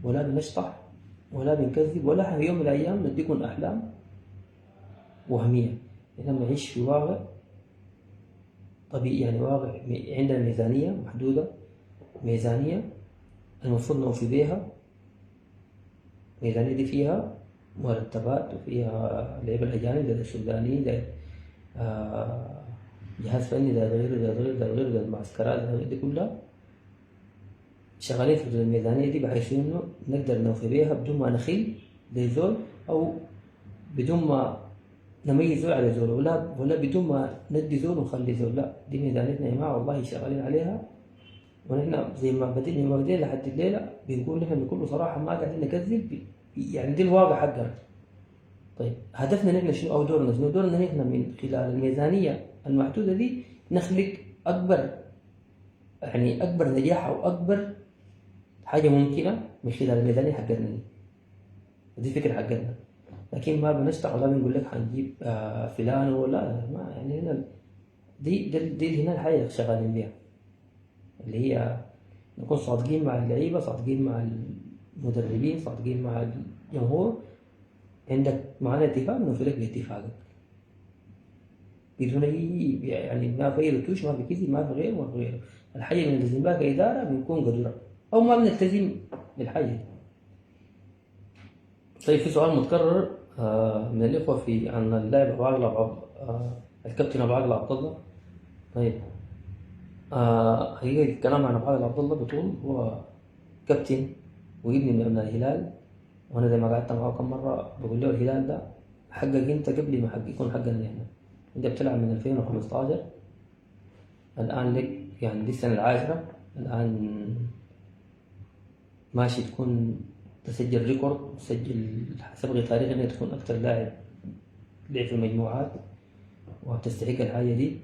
Speaker 1: ولا بنشطح ولا بنكذب ولا في يوم من الايام نديكم احلام وهميه. نحن بنعيش في واقع طبيعي، يعني واقع عندنا ميزانيه محدوده، ميزانيه المفروض نوفي بيها. الميزانيه دي فيها مرتبات وفيها لعيبه الاجانب زي السودانيين زي جهاز فني زي غيره زي المعسكرات زي دي كلها شغالين في الميزانية دي بحيث إنه نقدر نوفي بيها بدون ما نخل لزول أو بدون ما نميز زول على زول ولا بدون ما ندي زول ونخلي زول. لا، دي ميزانيتنا يا جماعة والله شغالين عليها، ونحن زي ما بدينا لحد الليلة بنقول نحن بكل صراحة ما قاعدين نكذب، يعني دي الواقع حقنا. طيب هدفنا نحن شنو أو دورنا شنو؟ دورنا نحن من خلال الميزانية المحدودة دي نخلق أكبر نجاح أو أكبر حاجة ممكنة من خلال الميزانية حقتنا دي الفكرة حقتنا. لكن ما بنشتغل ولا بنقول لك حنجيب فلان ولا ما، يعني هنا دي هنا الحاجة اللي شغالين بيها، اللي هي نكون صادقين مع اللعيبة، صادقين مع المدربين، صادقين مع الجمهور. عندك معانا اتفاق نوفي لك باتفاقك بدون أي يعني ما في رتوش، ما في كذب، ما في غيره ما في غيره. الحاجة اللي بنلتزم بها كإدارة بنكون قدرة أو ما بنلتزم بالحاجة. طيب في سؤال متكرر من الإخوة عن اللاعب أبو عقل الكابتن أبو عقل عبد الله. طيب حقيقة الكلام عن أبو عقل عبد الله بطول، هو كابتن وابن من أبناء الهلال، وأنا زي ما قعدت معه كم مرة بقول له الهلال ده حقك أنت قبل ما يكون حقنا إحنا. أنت بتلعب من 2015 الآن لك يعني دي السنة العاشرة، الآن ماشي تكون تسجل ريكورد، تسجل سبق تاريخ انك تكون اكثر لاعب لعب في المجموعات وتستحق الحاجة دي.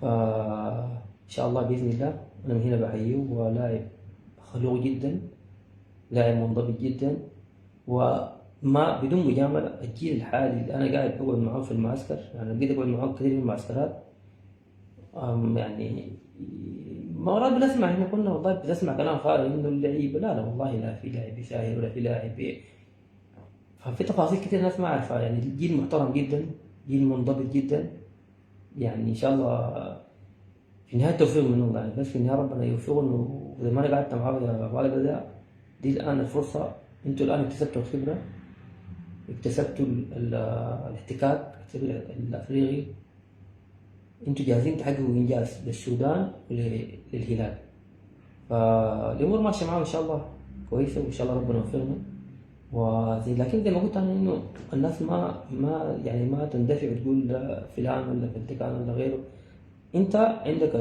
Speaker 1: فإن شاء الله بإذن الله أنا من هنا بحييه، ولاعب خلوق جدا، لاعب منضبط جدا، وما بدون مجاملة الجيل الحالي اللي أنا قاعد أقعد معه في المعسكر، يعني بقيت أقعد معه كثير من المعسكرات، يعني مرات بنسمع احنا كنا والله بنسمع كلام خارج انه اللعيبه لا والله لا في لاعب يساهر ولا في لاعب ففي تفاصيل كثير الناس ما عارفها. يعني الجيل محترم جدا، جيل منضبط جدا، يعني ان شاء الله في النهايه توفيق من الله، يعني بس في النهايه ربنا يوفقنا. وزي ما انا قعدت معاه يا والد ده، دي الان الفرصه، انتوا الان اكتسبتوا الخبره، اكتسبتوا الاحتكاك الافريقي، انتوا جاهزين تحققوا انجاز للسودان وللهلال. فالامور ماشيه معاهم ان شاء الله كويسه، وان شاء الله ربنا يوفقنا. لكن زي ما قلت انا انه الناس ما يعني ما تندفع وتقول لا فلان ولا فلتكان ولا غيره. انت عندك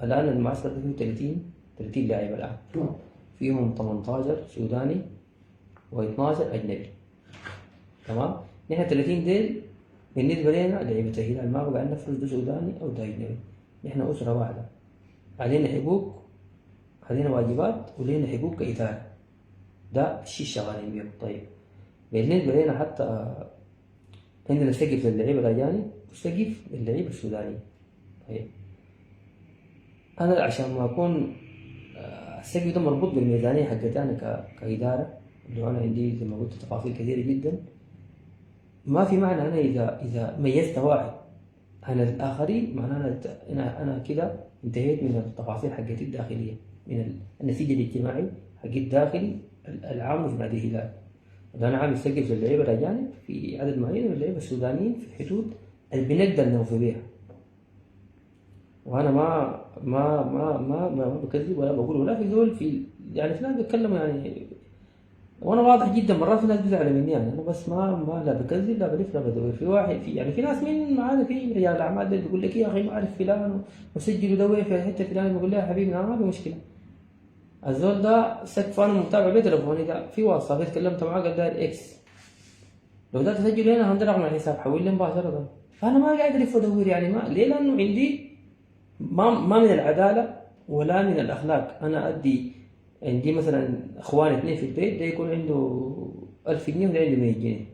Speaker 1: الان المعسكر فيه 30 لاعب الان، فيهم 18 سوداني و12 اجنبي. تمام، نحن 30 ديل بالنسبة لنا لعيبة الهلال ما بقى نفرز ده سوداني أو ده أجنبي، نحن أسرة واحدة، علينا حقوق، علينا واجبات، ولينا حقوق كإدارة، ده الشيء شغالين بيه. طيب بالنسبة لنا حتى عندنا سقف للعيبة الأجانب وسقف للعيبة السودانيين. طيب أنا عشان ما أكون السقف ده مربوط بالميزانية حقتي أنا كإدارة، اللي أنا عندي زي ما قلت تفاصيل كثيرة جدا، ما في معنى أنا إذا ميزت واحد عن الآخرين معناه أنا كده انتهيت من التفاصيل حقتي الداخلية، من النسيج الاجتماعي حقي الداخلي العام في نادي الهلال. أنا عامل سقف للعيبة الأجانب في عدد معين من اللعيبة السودانيين في حدود اللي بنقدر نوفي بيها. وأنا ما بكذب ولا بقول ولا في زول يعني في ناس بيتكلموا يعني، وانا واضح جدا مرات في ناس بيزعلوا مني، يعني انا بس ما لا بكذب لا بلف لا بدور. في واحد يعني في ناس من معانا في رجال الاعمال ده بيقول لك يا اخي ما اعرف فلان وسجل ودور في الحته فلان، بقول له يا حبيبي ما في مشكله، الزول ده سقف انا متابع بيه تليفوني ده في واتساب اتكلمت معاه قال داير اكس، لو ده تسجل هنا عندي رقم الحساب حول لي مباشره. فانا ما قاعد الف ودور يعني ما ليه، لانه عندي ما من العداله ولا من الاخلاق انا ادي عندي مثلا اخوان 2 في البيت، ده يكون عنده 1000 جنيه وده عنده 100 جنيه،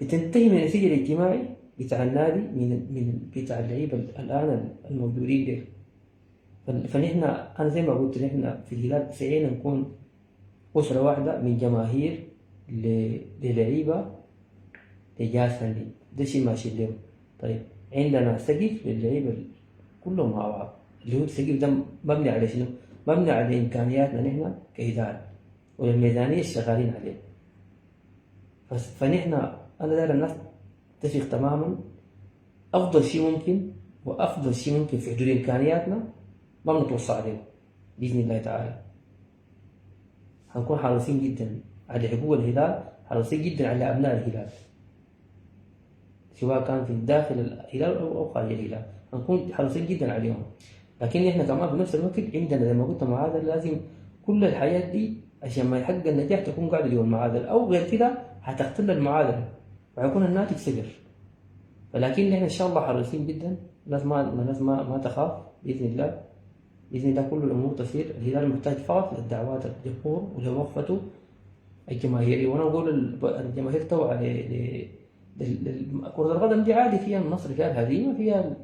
Speaker 1: بتنتهي من النسيج الاجتماعي بتاع النادي من بتاع اللعيبه الان الموجودين ديل. فنحن انا زي ما قلت نحن في الهلال سعينا نكون اسره واحده من جماهير للعيبه لجهاز فني، ده شيء ماشي له. طيب عندنا سقف للعيبه كلهم مع بعض، اللي هو السقف ده مبني على شنو؟ مبني على امكانياتنا نحن كاداره والميزانيه اللي شغالين عليه. فنحن انا داير الناس تتفق تماما، افضل شيء ممكن وافضل شيء ممكن في حدود امكانياتنا ما بنتوصى عليه باذن الله تعالى. هنكون حريصين جدا على حقوق الهلال، حريصين جدا على ابناء الهلال سواء كان في داخل الهلال او خارج الهلال، هنكون حريصين جدا عليهم. لكن احنا كمان في نفس الوقت عندنا زي ما قلت معادله، لازم كل الحياه دي عشان ما يحقق النجاح تكون قاعده جوا المعادله، او غير كده هتختل المعادله وهيكون الناتج صفر. فلكن احنا ان شاء الله حريصين جدا، الناس ما تخاف باذن الله. باذن الله كل الامور تسير. الهلال محتاج فقط للدعوات الجمهور ولوقفته الجماهيري. وانا اقول الجماهير توعى كرة القدم دي عادي، فيها النصر فيها الهزيمة فيها،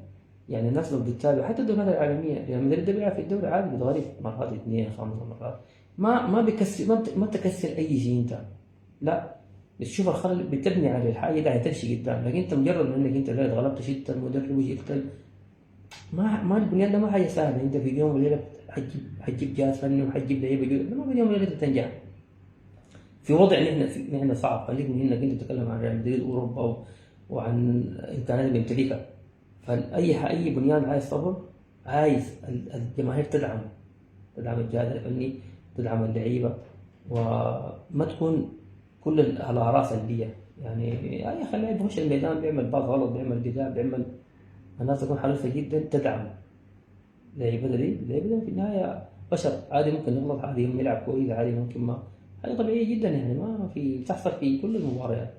Speaker 1: يعني الناس لو بتتابع حتى الدوريات العالمية، ريال مدريد ده بيلعب في الدوري عادي بيتغلب مرات 2 5 مرات، ما بيكسر، ما تكسر أي شيء أنت، لا بتشوف الخلل بتبني على الحاجة ده هتمشي قدام. لكن أنت مجرد إنك أنت لا اتغلبت شلت المدرب وشلت ما البنيان ده ما حاجة سهلة. أنت في يوم وليلة حتجيب جهاز فني وحتجيب لعيبة جدد، ما في يوم وليلة تنجح في وضع نحن صعب. خليك من انك انت تتكلم عن ريال مدريد اوروبا وعن امكانيات اللي بيمتلكها. اي بنيان عايز صبر، عايز الجماهير تدعم الجهاز الفني، تدعم اللعيبه، وما تكون كل الاراء سلبيه. يعني اي خليه يخش الميدان بيعمل باص غلط، بيعمل دفاع، بيعمل، الناس تكون حريصه جدا تدعم لعيبه في النهايه بشر، عادي ممكن نغلط، عادي ممكن يلعب كويس، عادي ممكن ما، هذه طبيعية جدا يعني ما في، تحصل في كل المباريات.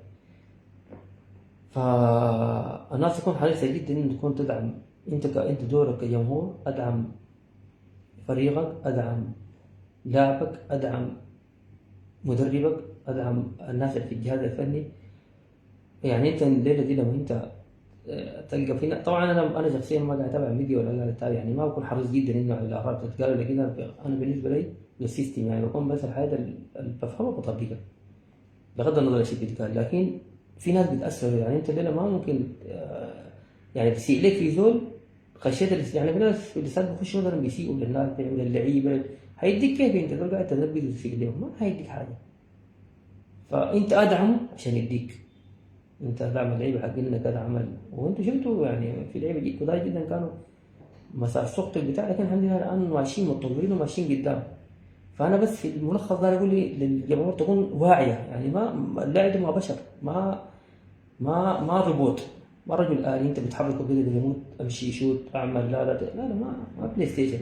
Speaker 1: فالناس تكون حريصة جدا ان تكون تدعم. انت دورك كجمهور، ادعم فريقك، ادعم لاعبك، ادعم مدربك، ادعم الناس اللي في الجهاز الفني. يعني انت الليلة دي لما انت تلقى فينا، طبعا انا شخصيا ما قاعد اتابع فيديو ولا قاعد اتابع، يعني ما بكون حريص جدا انه على الاراء بتتقال ولا كده. انا بالنسبه لي للسيستم يعني بكون بس الحاجه اللي بفهمها بطبقها بغض النظر عن الشيء بيتقال. لكن في ناس بتاثر، يعني انت الليله ما ممكن يعني تسيء لك في زول خشيت يعني في ناس في اللسان بيخشوا مثلا بيسيئوا للناس بيعملوا اللعيبه، هيديك كيف انت لو قاعد تنبذ وتسيء لهم؟ ما هيديك حاجه. فانت ادعمه عشان يديك، انت دعم اللعيبه حقنا كذا عمل، وانتوا شفتوا يعني في لعيبه كتار جدا كانوا مسار سقط البتاع، لكن الحمد لله الان ماشيين متطورين وماشيين قدام. فانا بس في الملخص ده اقول للجمهور تكون واعيه، يعني ما اللاعب ده ما بشر، ما روبوت، ما رجل آلي انت بتحركه كده يموت امشي شوت اعمل، لا ما بلاي ستيشن،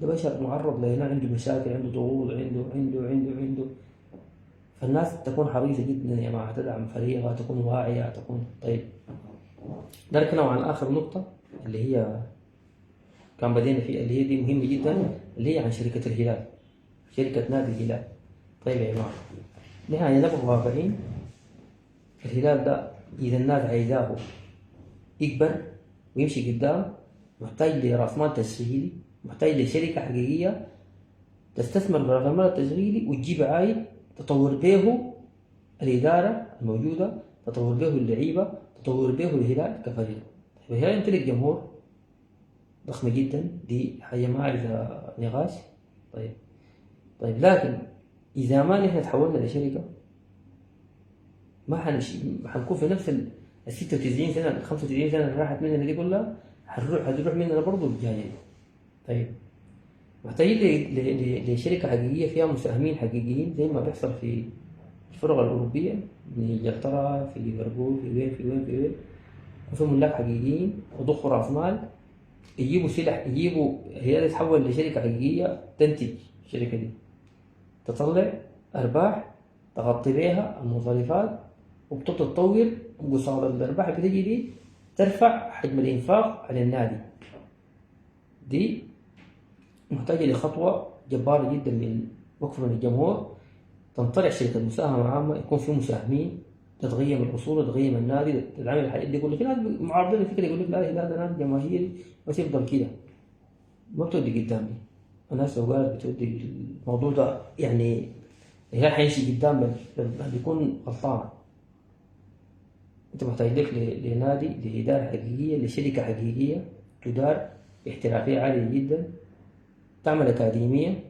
Speaker 1: ده بشر معرض لهنا، عنده مشاكل، عنده ضغوط، عنده. فالناس تكون حريصة جدا يا جماعة تدعم فريقها، تكون واعية، تكون طيب. ده نتكلم عن آخر نقطة اللي هي كان بدينا فيها، اللي هي دي مهمة جدا، اللي هي عن شركة الهلال، شركة نادي الهلال. طيب يا جماعة نحن نبغى واقعين، الهلال ده إذا الناس عايزاه يكبر ويمشي قدام محتاج لرأس مال تشغيلي، محتاج لشركة حقيقية تستثمر برأس المال التشغيلي وتجيب عايد تطور به الإدارة الموجودة، تطور به اللعيبة، تطور به الهلال كفريق. الهلال يمتلك جمهور ضخم جدا، دي حاجة ما عايزة نقاش. طيب لكن إذا ما نحن تحولنا لشركة ما حنكون في نفس ال 96 سنة ال 95 سنة اللي راحت مننا دي كلها، هتروح مننا برضه الجاية. طيب محتاجين لشركة حقيقية فيها مساهمين حقيقيين زي ما بيحصل في الفرق الأوروبية، من إنجلترا، في ليفربول، في وين وفي ملاك حقيقيين وضخوا رأس مال، يجيبوا سلاح، هي تتحول لشركة حقيقية تنتج. الشركة دي تطلع أرباح تغطي بيها المصاريفات وبتتطور، وقصاد الأرباح اللي بتجي دي ترفع حجم الإنفاق على النادي. دي محتاجة لخطوة جبارة جدا من وقف من الجمهور، تنطلع شركة مساهمة عامة، يكون في مساهمين، تتغيم الأصول، تتغيم النادي، تتعامل الحاجات دي كلها. في ناس معارضين الفكرة يقول لك لا ده نادي جماهيري بس يفضل كده، ما بتودي قدام دي. الناس لو قالت بتودي الموضوع ده يعني الهلال حيمشي قدام بيكون غلطان. انت محتاج لك لنادي، لإدارة حقيقية، لشركة حقيقية تدار باحترافية عالية جدا، تعمل أكاديمية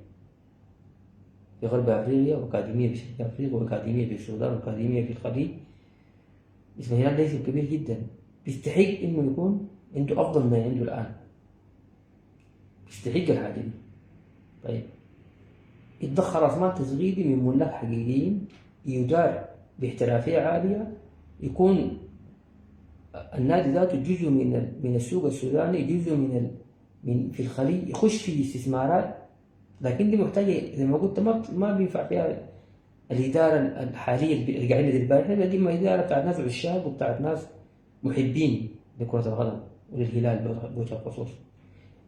Speaker 1: في غرب أفريقيا، وأكاديمية في شرق أفريقيا، وأكاديمية في السودان، وأكاديمية في الخليج. اسم الهلال ده اسم كبير جدا، بيستحق إنه يكون عنده أفضل ما عنده الآن، بيستحق الحاجة دي. طيب يتضخ رأس مال تزغيدي من ملاك حقيقيين، يدار باحترافية عالية، يكون النادي ذاته جزء من السوق السوداني، جزء من في الخليج، يخش في استثمارات. لكن دي محتاجة زي ما قلت ما بينفع فيها الإدارة الحالية اللي قاعدين ندير بها. احنا دي إدارة بتاعت ناس عشاق وبتاعت ناس محبين لكرة القدم وللهلال بوجه الخصوص،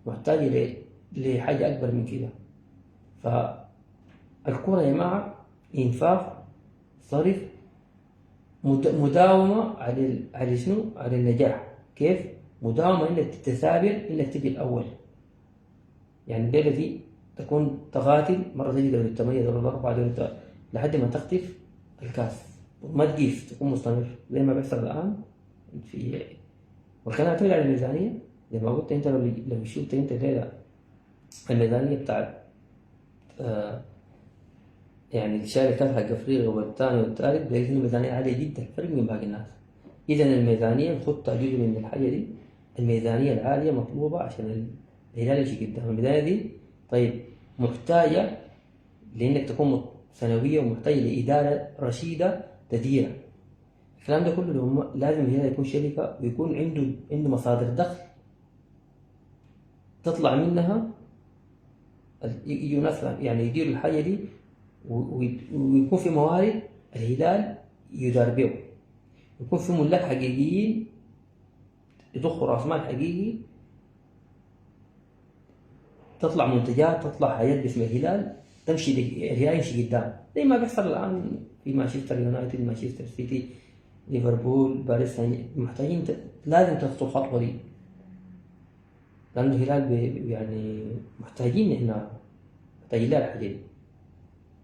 Speaker 1: محتاجة لحاجة أكبر من كده. فالكرة يا جماعة إنفاق، صرف، مداومة على شنو؟ على النجاح. كيف؟ مداومة إنك تتثابر إنك تجي الأول. يعني الليلة دي تكون تقاتل، مرة تجي دوري الثمانية، دوري الأربعة، لحد ما تخطف الكاس، وما تقيف، تكون مستمر زي ما بيحصل الآن في. وكان اعتمد على الميزانية زي ما قلت. أنت لو شفت أنت الليلة الميزانية بتاعت يعني الشارع كان حق أفريقيا والثاني والثالث، بلاقي إنه ميزانية عالية جدا، فرق من باقي الناس. إذا الميزانية الخطة جزء من الحاجة دي. الميزانية العالية مطلوبة عشان الهلال يمشي قدام. الميزانية دي طيب محتاجة لأنك تكون سنوية، ومحتاجة لإدارة رشيدة تديرها. الكلام ده كله لازم الهلال يكون شركة، ويكون عنده مصادر دخل تطلع منها يجوا ناس يعني يديروا الحاجة دي، ويكون في موارد الهلال يدار بيه، يكون في ملاك حقيقيين يضخوا راس مال حقيقي، تطلع منتجات، تطلع حاجات باسم الهلال، تمشي الهلال يمشي قدام زي ما بيحصل الان في مانشستر يونايتد، مانشستر سيتي، ليفربول، باريس. محتاجين لازم تخطو الخطوه دي، لأن الهلال يعني محتاجين. إحنا محتاجين لها الحاجة دي،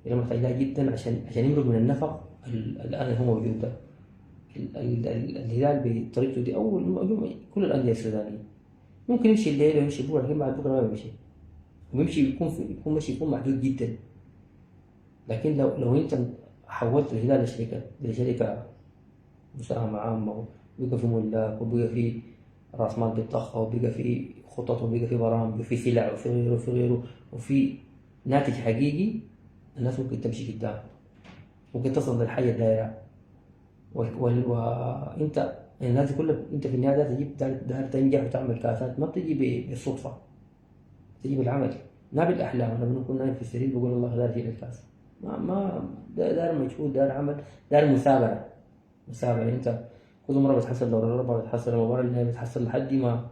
Speaker 1: إحنا محتاجين لها جدا عشان يمرق من النفق الآن هو موجود ده. الهلال بطريقته دي أول كل الأندية السودانية ممكن يمشي الليلة ويمشي بكرة، لكن بعد بكرة ما بيمشي، ويمشي يكون ماشي، يكون محدود جدا. لكن لو أنت حولت الهلال لشركة مساهمة عامة، وبقى في ملاك، وبقى في رأس مال بيتضخ، وبقى في خطط، وبقى في برامج، وفي سلع، وفي غيره وفي غيره، وفي ناتج حقيقي، الناس ممكن تمشي قدام، ممكن تصل للحاجة الدايرة. وانت الناس كلها، انت في النهاية تجيب داير تنجح وتعمل كاسات، ما بتجي بالصدفة، بتجي بالعمل، ما بالأحلام. أنا بنكون نايم في السرير بقول الله داير يجيب الكاس، ما داير مجهود، داير عمل، داير مثابرة. انت كل مرة بتحصل دوري الأربعة، بتحصل المباراة اللي هي بتحصل لحد ما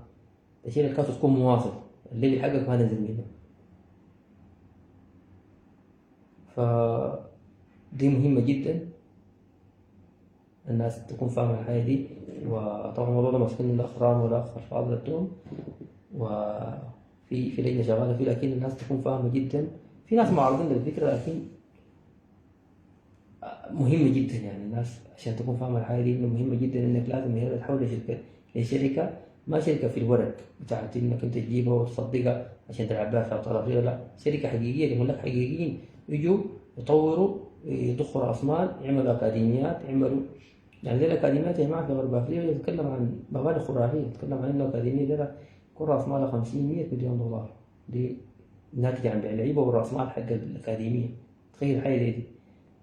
Speaker 1: تشيل الكاس وتكون مواصل اللي حقك ما نزل منه. فدي مهمة جدا الناس تكون فاهمة الحاجة دي. وطبعا الموضوع ده مسكين الأخ رامي والأخ الفاضل التوم، وفي لجنة شغالة فيه، لكن الناس تكون فاهمة جدا. في ناس معارضين للفكرة، لكن مهمة جدا يعني الناس عشان تكون فاهمة الحاجة دي، إنه مهمة جدا إنك لازم هي تحول لشركة، ما شركة في الورق بتاعت إنك أنت تجيبها وتصدقها عشان تلعب بها في أبطال أفريقيا. لا، شركة حقيقية لملاك حقيقيين يجوا يطوروا، يضخوا رأس مال، يعملوا أكاديميات، يعملوا يعني زي الأكاديميات يا جماعة في غرب أفريقيا يتكلم عن مبالغ خرافية، يتكلم عن إنه أكاديمية ده يكون رأس مالها 50 100 مليون دولار، دي ناتجة عن بيع اللعيبة والرأس مال حق الأكاديمية. تخيل حاجة زي دي.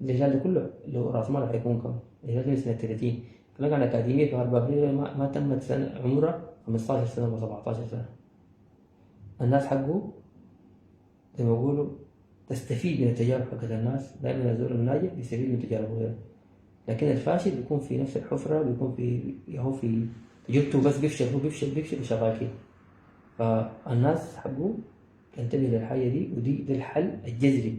Speaker 1: الرجال ده كله لو رأس ماله حيكون كم؟ الرجال من سنة 30. كلام عن أكاديمية في غرب أفريقيا ما تمت سنة عمرها 15 سنة و 17 سنة. الناس حقه زي ما بيقولوا تستفيد من التجارب حقت الناس. دائما الزول الناجح بيستفيد من تجارب غيره، لكن الفاشل بيكون في نفس الحفرة، بيكون هو في تجربته بس بيفشل، هو بيفشل وشغال فيه. فالناس حقه تنتبه للحاجة دي، ده الحل الجذري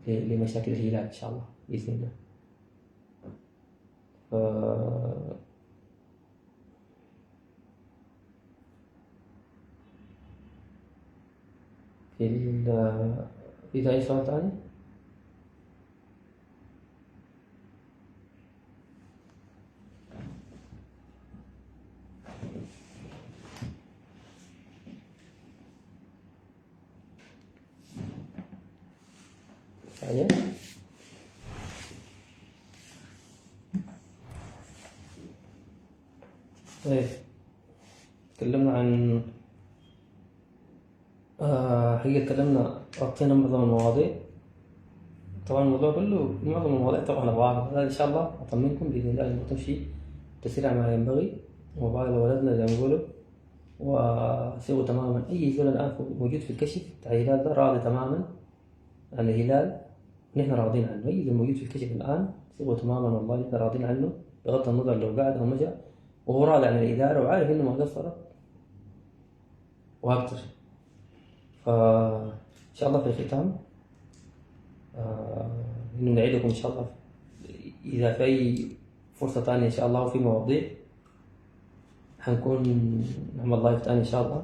Speaker 1: لمشاكل الهلال إن شاء الله بإذن الله. ف... في في أي سؤال تاني؟ طيب طيب تكلمنا عن حقيقة تكلمنا غطينا معظم المواضيع. طبعا الموضوع كله معظم المواضيع طبعا أبغاها إن شاء الله أطمنكم بإذن الله إنه تمشي تسير ما ينبغي وبعد ولدنا زي ما بيقولوا وسووا تماما. أي زول الآن موجود في الكشف بتاع الهلال ده راضي تماما عن الهلال، نحن راضين عنه. أي زول موجود في الكشف الآن سووا تماما والله نحن راضين عنه بغض النظر لو قاعد أو مجا، وهو راضي عن الإدارة وعارف إنه ما قصرت وأكتر. فإن شاء الله في الختام إنه نعيدكم إن شاء الله إذا في أي فرصة تانية إن شاء الله وفي مواضيع حنكون نعمل لايف تاني إن شاء الله.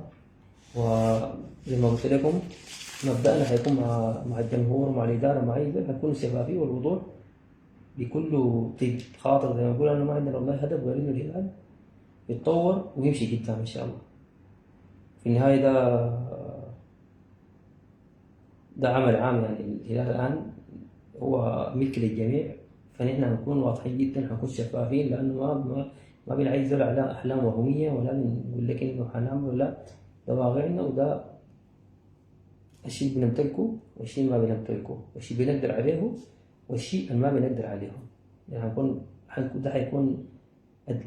Speaker 1: وزي ما قلت لكم مبدأنا حيكون مع الجمهور ومع الإدارة مع أي زول حيكون الشفافية والوضوح بكل طيب خاطر. زي ما بقول أنا ما عندنا والله هدف غير إنه الهلال يتطور ويمشي قدام إن شاء الله. في النهاية ده عمل عام، يعني الهلال الآن هو ملك للجميع، فنحن هنكون واضحين جدا هنكون شفافين لأنه ما بنعيد زول أحلام وهمية ولا بنقول لك إنه حنعمل، لا ده واقعنا وده الشيء اللي بنمتلكه والشيء اللي ما بنمتلكه والشيء بنقدر عليه والشيء اللي ما بنقدر عليه. يعني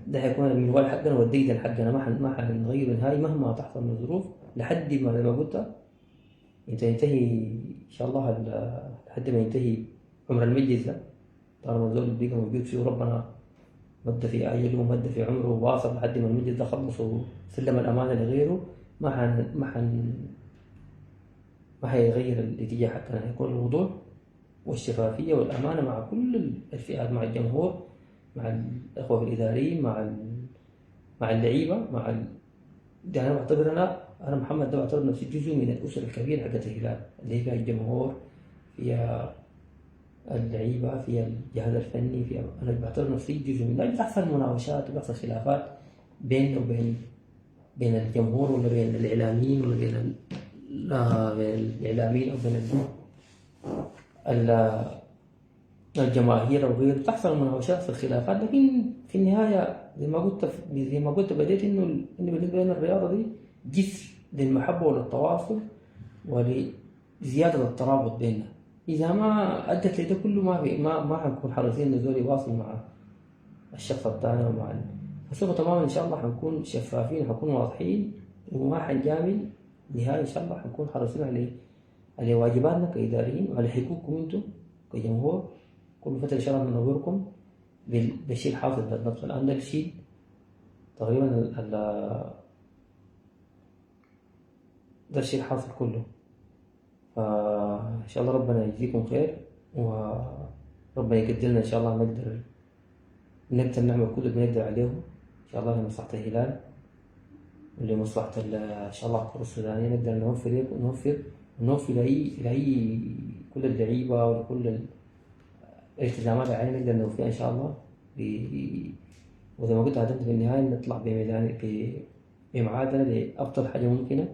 Speaker 1: ده حيكون المنوال حقنا والديدن حقنا ما حنغير نهائي مهما تحصل من الظروف لحد ما زي ما قلت ينتهي إن شاء الله لحد ما ينتهي عمر المجلس ده. طالما الزول بيقى موجود فيه وربنا مد في أجله ومد في عمره وواصل لحد ما المجلس ده خلص وسلم الأمانة لغيره ما حيغير الاتجاه حقنا. هيكون الوضوح والشفافية والأمانة مع كل الفئات، مع الجمهور مع الأخوة الإداريين مع اللعيبة ده أنا بعتبر أنا محمد ده بعتبر نفسي جزء من الأسرة الكبيرة حقت الهلال اللي هي فيها الجمهور فيها اللعيبة فيها الجهاز الفني فيها. أنا بعتبر نفسي جزء من ده. بتحصل مناوشات وبتحصل خلافات بيننا بين الجمهور ولا بين الإعلاميين ولا بين الإعلاميين أو بين الجماهير أو غيره. بتحصل مناوشات في الخلافات، لكن في النهاية زي ما قلت بديت إنه بالنسبة لنا الرياضة دي جسر للمحبة وللتواصل ولزيادة الترابط بيننا. إذا ما أدت لده كله ما حنكون حريصين إنه زول يواصل مع الشخص الثاني فسوف تماما إن شاء الله حنكون شفافين حنكون واضحين وما حنجامل نهائي. إن شاء الله حنكون حريصين على واجباتنا كإداريين وعلى حقوقكم أنتم كجمهور. كل فترة إن شاء الله ننوركم بالشيء الحاصل بالضبط. الآن ده الشيء تقريبا ده الشيء الحاصل كله. فإن شاء الله ربنا يجزيكم خير وربنا يقدرنا إن شاء الله نقدر نعمل كل اللي بنقدر عليه إن شاء الله لمصلحة الهلال ولمصلحة إن شاء الله الكرة السودانية. نقدر نوفر لأي كل اللعيبة ولكل الالتزامات علينا نقدر نوفيها إن شاء الله. وزي ما قلت هدفنا في النهاية نطلع بمعادلة لأفضل حاجة ممكنة.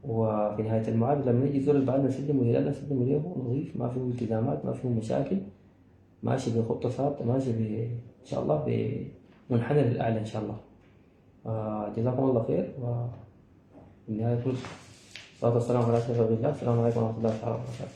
Speaker 1: وفي نهاية المعادلة لما يجي زول بعدنا نسلم الهلال نسلم له نظيف ما فيه التزامات ما فيه مشاكل ماشي بخطة ثابتة ماشي إن شاء الله بمنحنى للأعلى إن شاء الله. جزاكم الله خير. وفي النهاية الصلاة والسلام على أشرف رسول الله. السلام عليكم ورحمة الله تعالى وبركاته.